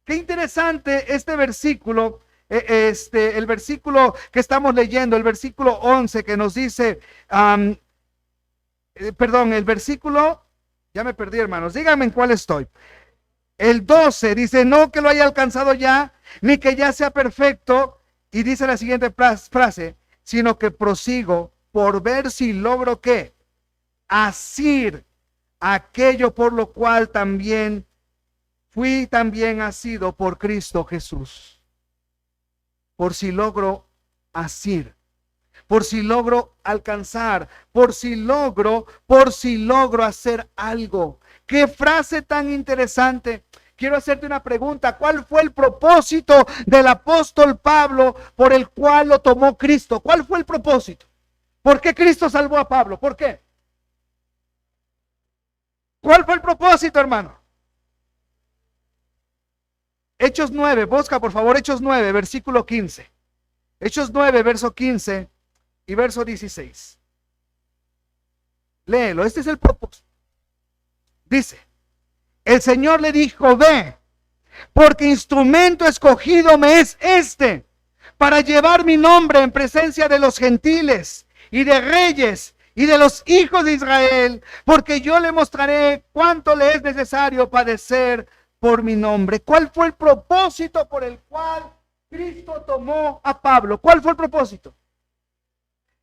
Qué interesante este versículo, el versículo que estamos leyendo, el versículo 11, que nos dice, el versículo... Ya me perdí, hermanos. Díganme en cuál estoy. El 12 dice: no que lo haya alcanzado ya, ni que ya sea perfecto. Y dice la siguiente frase: sino que prosigo por ver si logro ¿qué? Asir aquello por lo cual también fui también asido por Cristo Jesús. Por si logro asir, por si logro alcanzar, por si logro hacer algo. ¡Qué frase tan interesante! Quiero hacerte una pregunta. ¿Cuál fue el propósito del apóstol Pablo por el cual lo tomó Cristo? ¿Cuál fue el propósito? ¿Por qué Cristo salvó a Pablo? ¿Por qué? ¿Cuál fue el propósito, hermano? Hechos 9, busca por favor Hechos 9, versículo 15. Hechos 9, verso 15 y verso 16. Léelo, este es el propósito. Dice, el Señor le dijo, ve, porque instrumento escogido me es este, para llevar mi nombre en presencia de los gentiles y de reyes y de los hijos de Israel, porque yo le mostraré cuánto le es necesario padecer por mi nombre. ¿Cuál fue el propósito por el cual Cristo tomó a Pablo? ¿Cuál fue el propósito?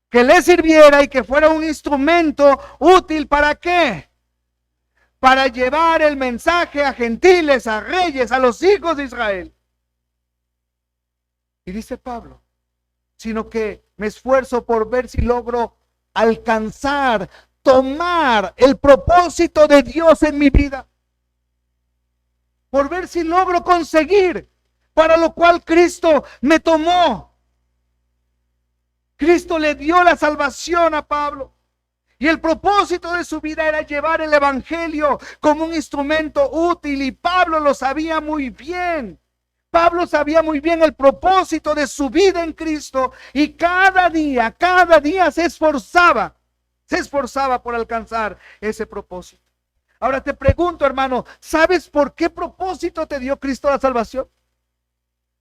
Que le sirviera y que fuera un instrumento útil. ¿Para qué? Para llevar el mensaje a gentiles, a reyes, a los hijos de Israel. Y dice Pablo, sino que me esfuerzo por ver si logro alcanzar, tomar el propósito de Dios en mi vida. Por ver si logro conseguir, para lo cual Cristo me tomó. Cristo le dio la salvación a Pablo. Y el propósito de su vida era llevar el evangelio como un instrumento útil. Y Pablo lo sabía muy bien. Pablo sabía muy bien el propósito de su vida en Cristo. Y cada día se esforzaba por alcanzar ese propósito. Ahora te pregunto, hermano, ¿sabes por qué propósito te dio Cristo la salvación?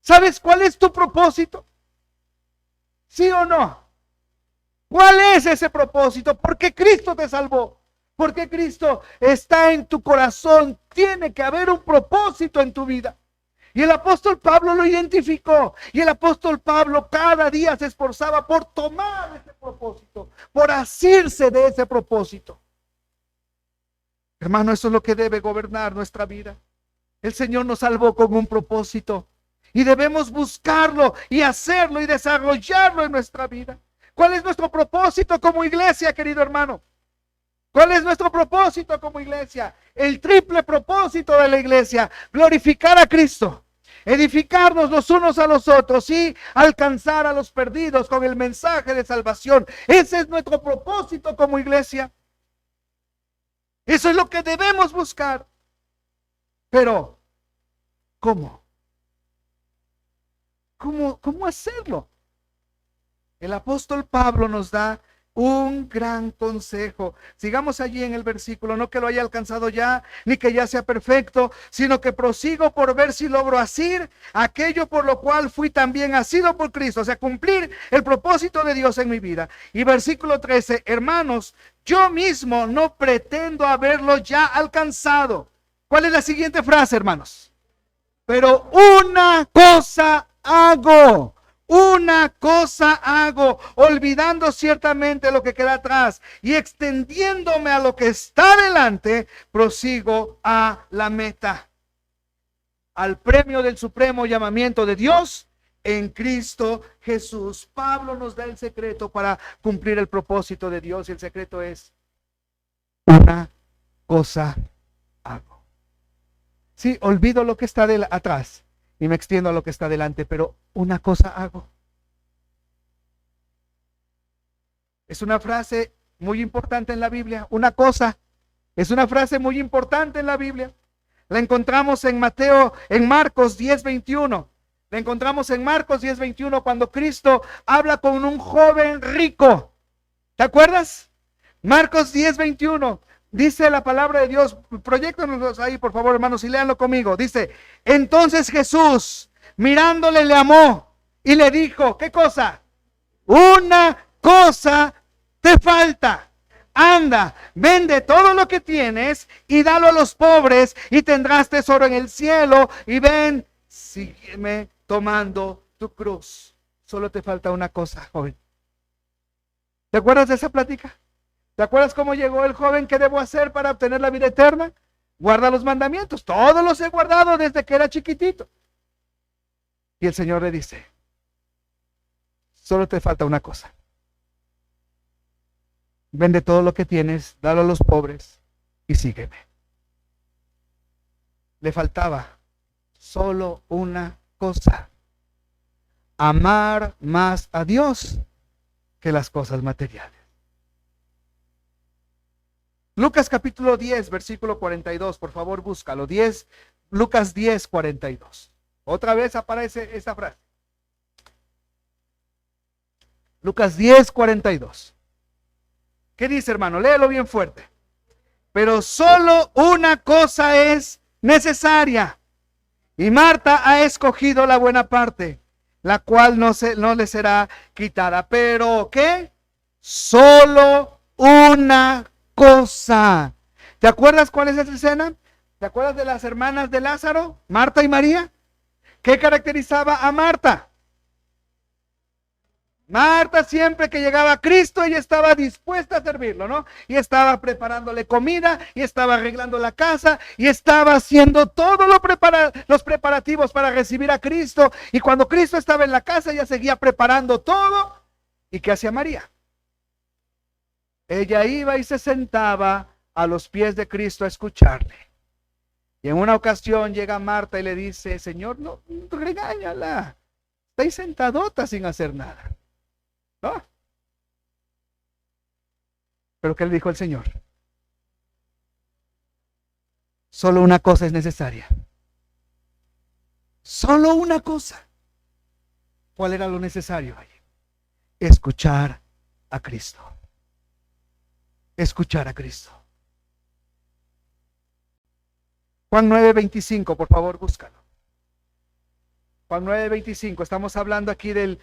¿Sabes cuál es tu propósito? ¿Sí o no? ¿Cuál es ese propósito? ¿Por qué Cristo te salvó? ¿Por qué Cristo está en tu corazón? Tiene que haber un propósito en tu vida. Y el apóstol Pablo lo identificó. Y el apóstol Pablo cada día se esforzaba por tomar ese propósito, por asirse de ese propósito. Hermano, eso es lo que debe gobernar nuestra vida. El Señor nos salvó con un propósito. Y debemos buscarlo y hacerlo y desarrollarlo en nuestra vida. ¿Cuál es nuestro propósito como iglesia, querido hermano? ¿Cuál es nuestro propósito como iglesia? El triple propósito de la iglesia: glorificar a Cristo, edificarnos los unos a los otros y alcanzar a los perdidos con el mensaje de salvación. Ese es nuestro propósito como iglesia. Eso es lo que debemos buscar. Pero, ¿cómo? ¿Cómo hacerlo? El apóstol Pablo nos da un gran consejo. Sigamos allí en el versículo, no que lo haya alcanzado ya, ni que ya sea perfecto, sino que prosigo por ver si logro asir aquello por lo cual fui también asido por Cristo, o sea, cumplir el propósito de Dios en mi vida. Y versículo 13, hermanos, yo mismo no pretendo haberlo ya alcanzado. ¿Cuál es la siguiente frase, hermanos? Pero una cosa hago. Una cosa hago, olvidando ciertamente lo que queda atrás y extendiéndome a lo que está delante, prosigo a la meta, al premio del supremo llamamiento de Dios en Cristo Jesús. Pablo nos da el secreto para cumplir el propósito de Dios, y el secreto es: una cosa hago. Sí, olvido lo que está atrás y me extiendo a lo que está delante, pero una cosa hago. Es una frase muy importante en la Biblia. Una cosa es una frase muy importante en la Biblia. La encontramos en Marcos 10:21. La encontramos en Marcos 10:21 cuando Cristo habla con un joven rico. ¿Te acuerdas? Marcos 10:21. Dice la palabra de Dios, proyéctanos ahí por favor, hermanos, y léanlo conmigo. Dice, entonces Jesús, mirándole, le amó y le dijo, ¿qué cosa? Una cosa te falta. Anda, vende todo lo que tienes y dalo a los pobres y tendrás tesoro en el cielo. Y ven, sígueme tomando tu cruz. Solo te falta una cosa, joven. ¿Te acuerdas de esa plática? ¿Te acuerdas cómo llegó el joven? ¿Qué debo hacer para obtener la vida eterna? Guarda los mandamientos. Todos los he guardado desde que era chiquitito. Y el Señor le dice, solo te falta una cosa. Vende todo lo que tienes, dalo a los pobres y sígueme. Le faltaba solo una cosa: amar más a Dios que las cosas materiales. Lucas capítulo 10, versículo 42, por favor búscalo. Lucas 10, 42. Otra vez aparece esta frase. Lucas 10, 42. ¿Qué dice, hermano? Léelo bien fuerte. Pero solo una cosa es necesaria, y Marta ha escogido la buena parte, la cual no le será quitada. Pero ¿qué? Solo una cosa. ¿Te acuerdas cuál es esa escena? ¿Te acuerdas de las hermanas de Lázaro, Marta y María? ¿Qué caracterizaba a Marta? Marta, siempre que llegaba a Cristo, ella estaba dispuesta a servirlo, ¿no? Y estaba preparándole comida, y estaba arreglando la casa, y estaba haciendo todos los preparativos para recibir a Cristo. Y cuando Cristo estaba en la casa, ella seguía preparando todo. ¿Y qué hacía María? Ella iba y se sentaba a los pies de Cristo a escucharle. Y en una ocasión llega Marta y le dice, Señor, no, regáñala. Está ahí sentadota sin hacer nada. ¿No? Pero ¿qué le dijo el Señor? Solo una cosa es necesaria. Solo una cosa. ¿Cuál era lo necesario allí? Escuchar a Cristo. Escuchar a Cristo. Juan 9:25, por favor, búscalo. Juan 9:25, estamos hablando aquí del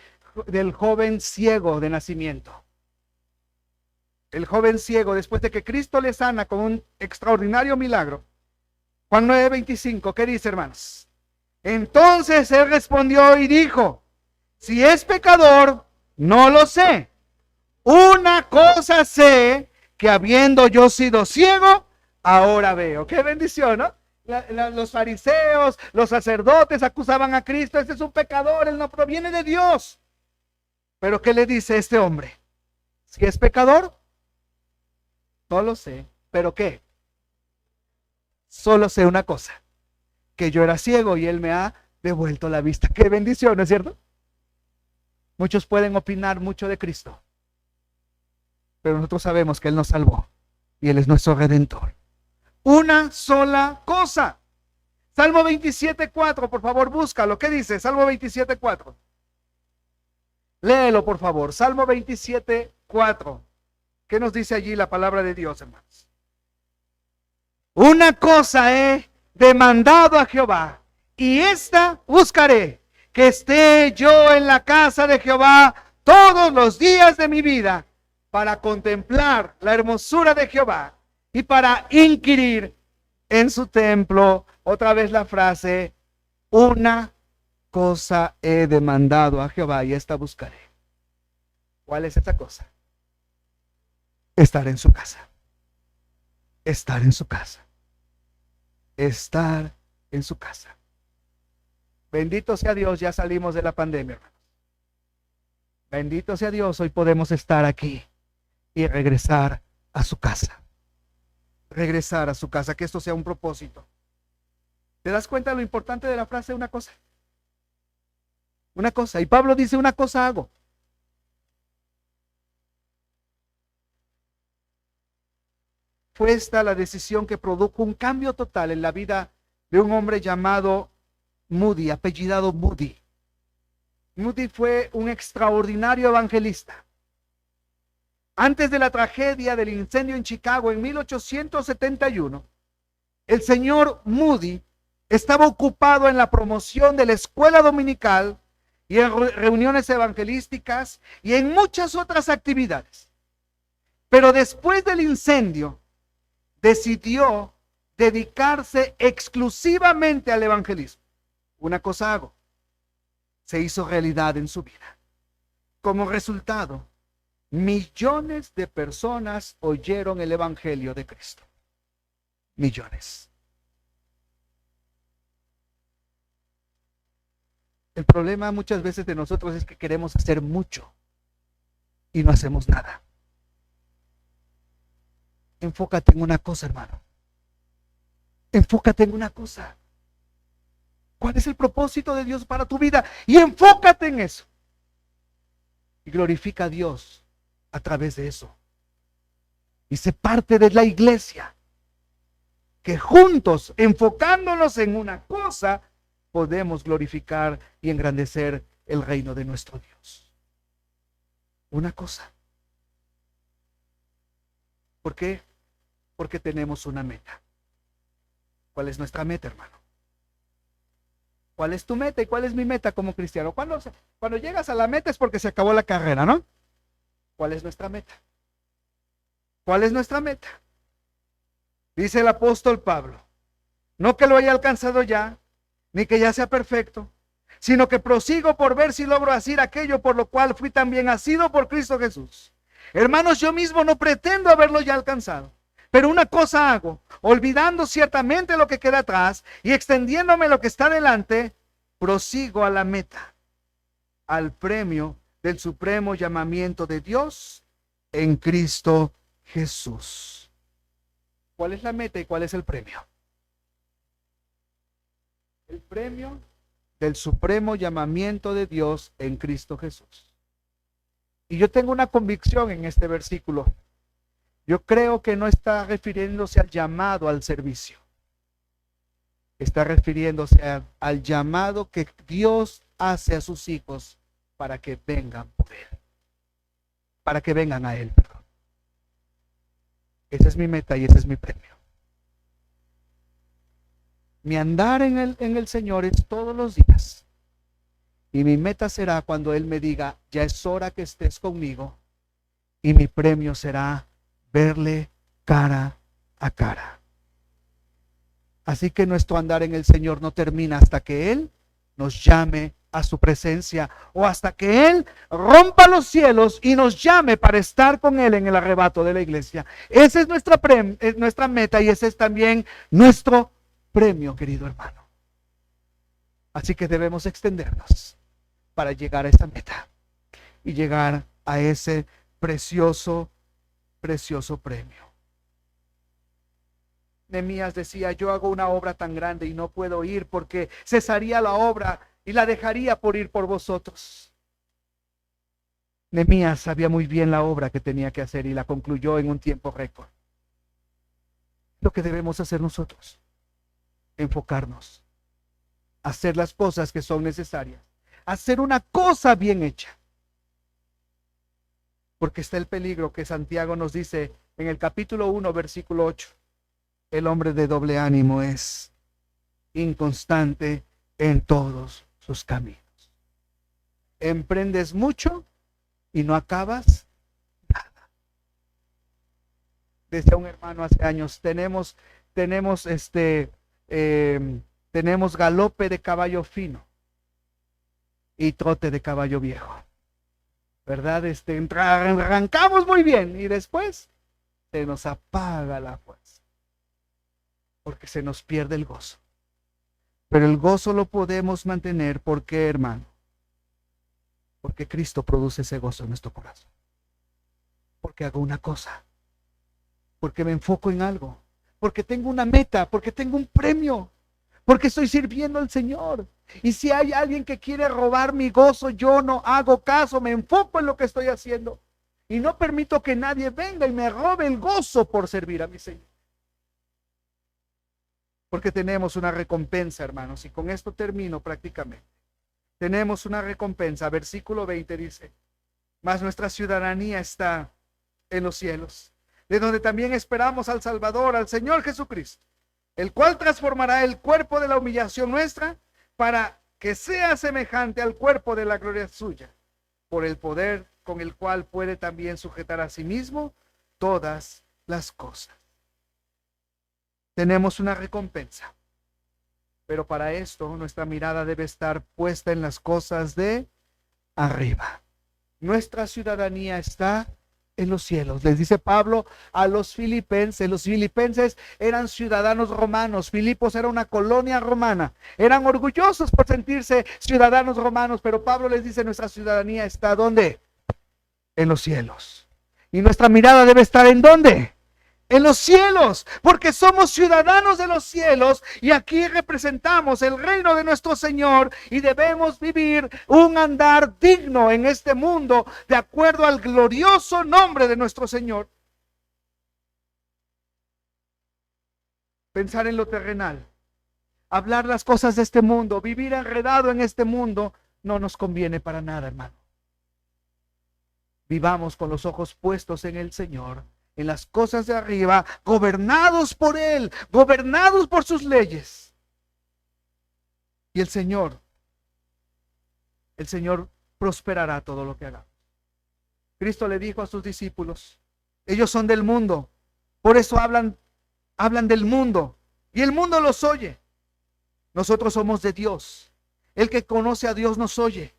joven ciego de nacimiento. El joven ciego, después de que Cristo le sana con un extraordinario milagro. Juan 9:25, ¿qué dice, hermanos? Entonces él respondió y dijo, si es pecador, no lo sé. Una cosa sé, que habiendo yo sido ciego, ahora veo. Qué bendición, ¿no? Los fariseos, los sacerdotes acusaban a Cristo, este es un pecador, él no proviene de Dios. Pero ¿qué le dice este hombre? Si es pecador, no lo sé. ¿Pero qué? Solo sé una cosa, que yo era ciego y él me ha devuelto la vista. Qué bendición, ¿no es cierto? Muchos pueden opinar mucho de Cristo, pero nosotros sabemos que él nos salvó y él es nuestro redentor. Una sola cosa. Salmo 27:4, por favor, búscalo. ¿Qué dice? Salmo 27:4. Léelo, por favor. Salmo 27:4. ¿Qué nos dice allí la palabra de Dios, hermanos? Una cosa he demandado a Jehová, y esta buscaré, que esté yo en la casa de Jehová todos los días de mi vida, para contemplar la hermosura de Jehová y para inquirir en su templo. Otra vez la frase, una cosa he demandado a Jehová y esta buscaré. ¿Cuál es esa cosa? Estar en su casa. Estar en su casa. Estar en su casa. Bendito sea Dios, ya salimos de la pandemia, hermanos. Bendito sea Dios, hoy podemos estar aquí y regresar a su casa. Regresar a su casa, que esto sea un propósito. ¿Te das cuenta de lo importante de la frase una cosa? Una cosa. Y Pablo dice, una cosa hago. Fue esta la decisión que produjo un cambio total en la vida de un hombre llamado Moody, apellidado Moody. Moody fue un extraordinario evangelista. Antes de la tragedia del incendio en Chicago en 1871, el señor Moody estaba ocupado en la promoción de la escuela dominical y en reuniones evangelísticas y en muchas otras actividades. Pero después del incendio, decidió dedicarse exclusivamente al evangelismo. Una cosa hago, se hizo realidad en su vida. Como resultado, Millones de personas oyeron el evangelio de Cristo. Millones. El problema muchas veces de nosotros es que queremos hacer mucho y no hacemos nada. Enfócate en una cosa, hermano. Enfócate en una cosa. ¿Cuál es el propósito de Dios para tu vida? Y enfócate en eso. Y glorifica a Dios a través de eso. Y sé parte de la iglesia. Que juntos, enfocándonos en una cosa, podemos glorificar y engrandecer el reino de nuestro Dios. Una cosa. ¿Por qué? Porque tenemos una meta. ¿Cuál es nuestra meta, hermano? ¿Cuál es tu meta y cuál es mi meta como cristiano? Cuando llegas a la meta es porque se acabó la carrera, ¿no? ¿Cuál es nuestra meta? ¿Cuál es nuestra meta? Dice el apóstol Pablo, no que lo haya alcanzado ya, ni que ya sea perfecto, sino que prosigo por ver si logro hacer aquello por lo cual fui también asido por Cristo Jesús. Hermanos, yo mismo no pretendo haberlo ya alcanzado, pero una cosa hago, olvidando ciertamente lo que queda atrás y extendiéndome lo que está delante, prosigo a la meta, al premio del supremo llamamiento de Dios en Cristo Jesús. ¿Cuál es la meta y cuál es el premio? El premio del supremo llamamiento de Dios en Cristo Jesús. Y yo tengo una convicción en este versículo. Yo creo que no está refiriéndose al llamado al servicio. Está refiriéndose al llamado que Dios hace a sus hijos para que vengan por Él. Para que vengan a Él, perdón. Esa es mi meta y ese es mi premio. Mi andar en el Señor es todos los días. Y mi meta será cuando Él me diga, ya es hora que estés conmigo. Y mi premio será verle cara a cara. Así que nuestro andar en el Señor no termina hasta que Él nos llame a su presencia o hasta que Él rompa los cielos y nos llame para estar con Él en el arrebato de la iglesia. Esa es nuestra meta y ese es también nuestro premio, querido hermano. Así que debemos extendernos para llegar a esa meta y llegar a ese precioso premio. Nehemías decía, yo hago una obra tan grande y no puedo ir porque cesaría la obra y la dejaría por ir por vosotros. Nehemías sabía muy bien la obra que tenía que hacer y la concluyó en un tiempo récord. Lo que debemos hacer nosotros, enfocarnos, hacer las cosas que son necesarias, hacer una cosa bien hecha. Porque está el peligro que Santiago nos dice en el capítulo 1, versículo 8. El hombre de doble ánimo es inconstante en todos sus caminos. Emprendes mucho y no acabas nada. Decía un hermano hace años, tenemos galope de caballo fino y trote de caballo viejo. ¿Verdad? Arrancamos muy bien y después se nos apaga la fuerza. Porque se nos pierde el gozo. Pero el gozo lo podemos mantener, ¿por qué, hermano? Porque Cristo produce ese gozo en nuestro corazón. Porque hago una cosa. Porque me enfoco en algo. Porque tengo una meta. Porque tengo un premio. Porque estoy sirviendo al Señor. Y si hay alguien que quiere robar mi gozo, yo no hago caso. Me enfoco en lo que estoy haciendo. Y no permito que nadie venga y me robe el gozo por servir a mi Señor. Porque tenemos una recompensa, hermanos, y con esto termino prácticamente. Tenemos una recompensa. Versículo 20 dice, mas nuestra ciudadanía está en los cielos, de donde también esperamos al Salvador, al Señor Jesucristo, el cual transformará el cuerpo de la humillación nuestra para que sea semejante al cuerpo de la gloria suya, por el poder con el cual puede también sujetar a sí mismo todas las cosas. Tenemos una recompensa, pero para esto nuestra mirada debe estar puesta en las cosas de arriba. Nuestra ciudadanía está en los cielos. Les dice Pablo a los filipenses. Los filipenses eran ciudadanos romanos. Filipos era una colonia romana. Eran orgullosos por sentirse ciudadanos romanos, pero Pablo les dice, nuestra ciudadanía está ¿dónde? En los cielos. Y nuestra mirada debe estar ¿en dónde? En los cielos, porque somos ciudadanos de los cielos y aquí representamos el reino de nuestro Señor y debemos vivir un andar digno en este mundo de acuerdo al glorioso nombre de nuestro Señor. Pensar en lo terrenal, hablar las cosas de este mundo, vivir enredado en este mundo, no nos conviene para nada, hermano. Vivamos con los ojos puestos en el Señor, en las cosas de arriba, gobernados por Él, gobernados por sus leyes. Y el Señor prosperará todo lo que hagamos. Cristo le dijo a sus discípulos, ellos son del mundo, por eso hablan del mundo, y el mundo los oye. Nosotros somos de Dios. El que conoce a Dios nos oye,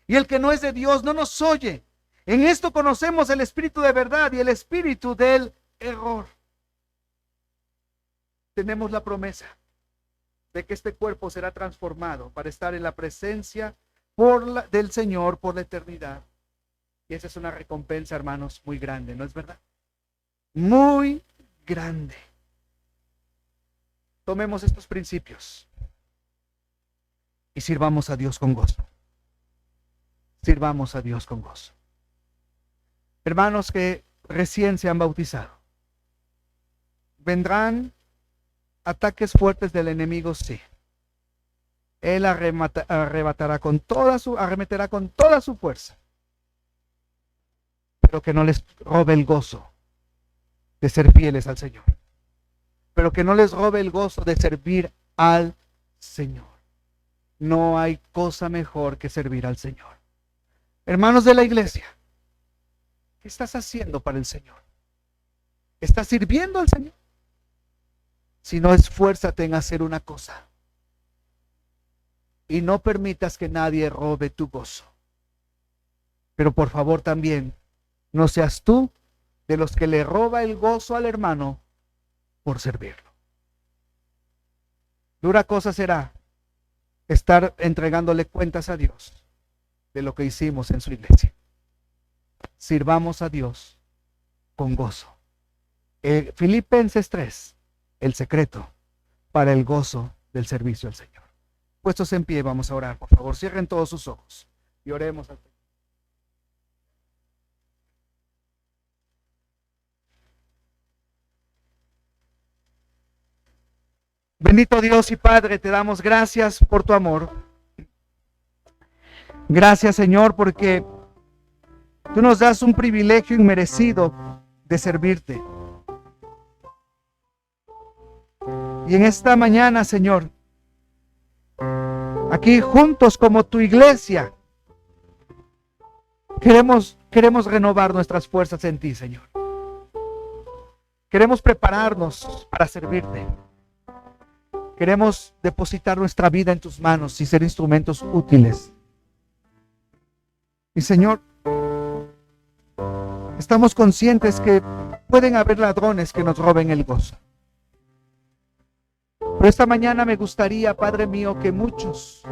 y el que no es de Dios no nos oye. En esto conocemos el espíritu de verdad y el espíritu del error. Tenemos la promesa de que este cuerpo será transformado para estar en la presencia del Señor por la eternidad. Y esa es una recompensa, hermanos, muy grande, ¿no es verdad? Muy grande. Tomemos estos principios y sirvamos a Dios con gozo. Sirvamos a Dios con gozo. Hermanos que recién se han bautizado, vendrán ataques fuertes del enemigo, sí. Él arremeterá con toda su fuerza, pero que no les robe el gozo de ser fieles al Señor, pero que no les robe el gozo de servir al Señor. No hay cosa mejor que servir al Señor. Hermanos de la iglesia, ¿qué estás haciendo para el Señor? ¿Estás sirviendo al Señor? Si no, esfuérzate en hacer una cosa. Y no permitas que nadie robe tu gozo. Pero por favor también, no seas tú de los que le roba el gozo al hermano por servirlo. Dura cosa será estar entregándole cuentas a Dios de lo que hicimos en su iglesia. Sirvamos a Dios con gozo. Filipenses 3, el secreto para el gozo del servicio al Señor. Puestos en pie, vamos a orar, por favor, cierren todos sus ojos y oremos al Señor. Bendito Dios y Padre, te damos gracias por tu amor. Gracias, Señor, porque tú nos das un privilegio inmerecido de servirte. Y en esta mañana, Señor, aquí juntos como tu iglesia, queremos renovar nuestras fuerzas en ti, Señor. Queremos prepararnos para servirte. Queremos depositar nuestra vida en tus manos y ser instrumentos útiles. Y Señor, estamos conscientes que pueden haber ladrones que nos roben el gozo. Pero esta mañana me gustaría, Padre mío, que muchos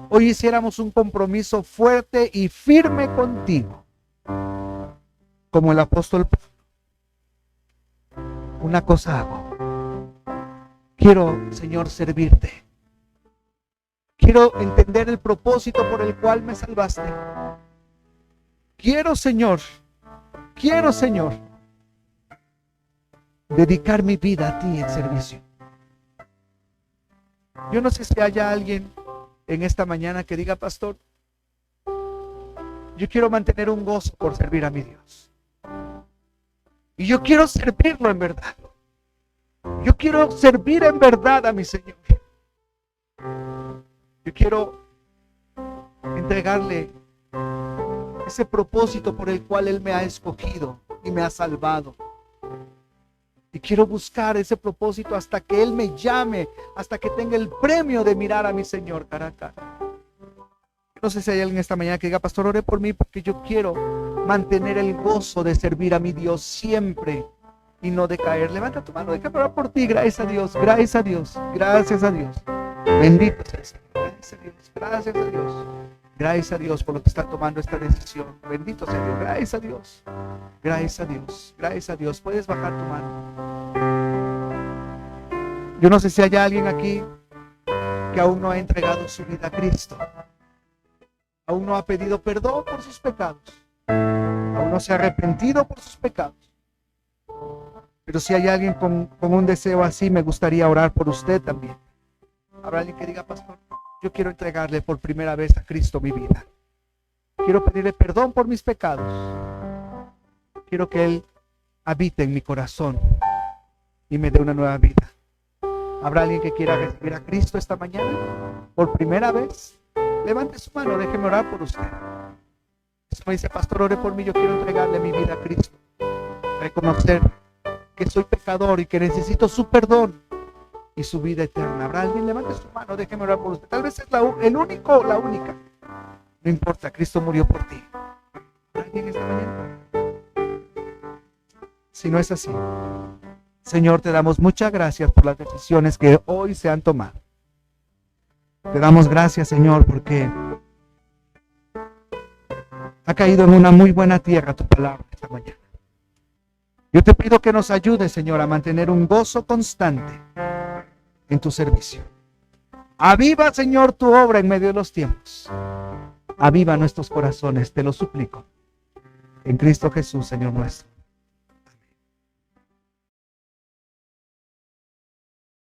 hoy hiciéramos un compromiso fuerte y firme contigo, como el apóstol Pablo. Una cosa hago. Quiero, Señor, servirte. Quiero entender el propósito por el cual me salvaste. Quiero, Señor, dedicar mi vida a ti en servicio. Yo no sé si haya alguien en esta mañana que diga, pastor, yo quiero mantener un gozo por servir a mi Dios. Y yo quiero servirlo en verdad. Yo quiero servir en verdad a mi Señor. Yo quiero entregarle ese propósito por el cual Él me ha escogido y me ha salvado. Y quiero buscar ese propósito hasta que Él me llame, hasta que tenga el premio de mirar a mi Señor cara a cara. No sé si hay alguien esta mañana que diga, pastor, ore por mí porque yo quiero mantener el gozo de servir a mi Dios siempre y no decaer. Levanta tu mano, déjame orar por ti. Gracias a Dios, gracias a Dios, gracias a Dios. Bendito sea el Señor. Gracias a Dios, gracias a Dios. Gracias a Dios por lo que está tomando esta decisión. Bendito sea Dios, gracias a Dios. Gracias a Dios, gracias a Dios. Puedes bajar tu mano. Yo no sé si hay alguien aquí que aún no ha entregado su vida a Cristo. Aún no ha pedido perdón por sus pecados. Aún no se ha arrepentido por sus pecados. Pero si hay alguien con un deseo así, me gustaría orar por usted también. Habrá alguien que diga, pastor, yo quiero entregarle por primera vez a Cristo mi vida. Quiero pedirle perdón por mis pecados. Quiero que Él habite en mi corazón y me dé una nueva vida. ¿Habrá alguien que quiera recibir a Cristo esta mañana por primera vez? Levante su mano, déjeme orar por usted. Si me dice, pastor, ore por mí, yo quiero entregarle mi vida a Cristo. Reconocer que soy pecador y que necesito su perdón y su vida eterna. ¿Habrá alguien? Levante su mano, déjeme orar por usted. Tal vez es el único o la única. No importa, Cristo murió por ti. ¿Habrá alguien esta mañana? Si no es así, Señor, te damos muchas gracias por las decisiones que hoy se han tomado. Te damos gracias, Señor, porque ha caído en una muy buena tierra tu palabra esta mañana. Yo te pido que nos ayudes, Señor, a mantener un gozo constante en tu servicio. Aviva, Señor, tu obra en medio de los tiempos. Aviva nuestros corazones, te lo suplico. En Cristo Jesús, Señor nuestro.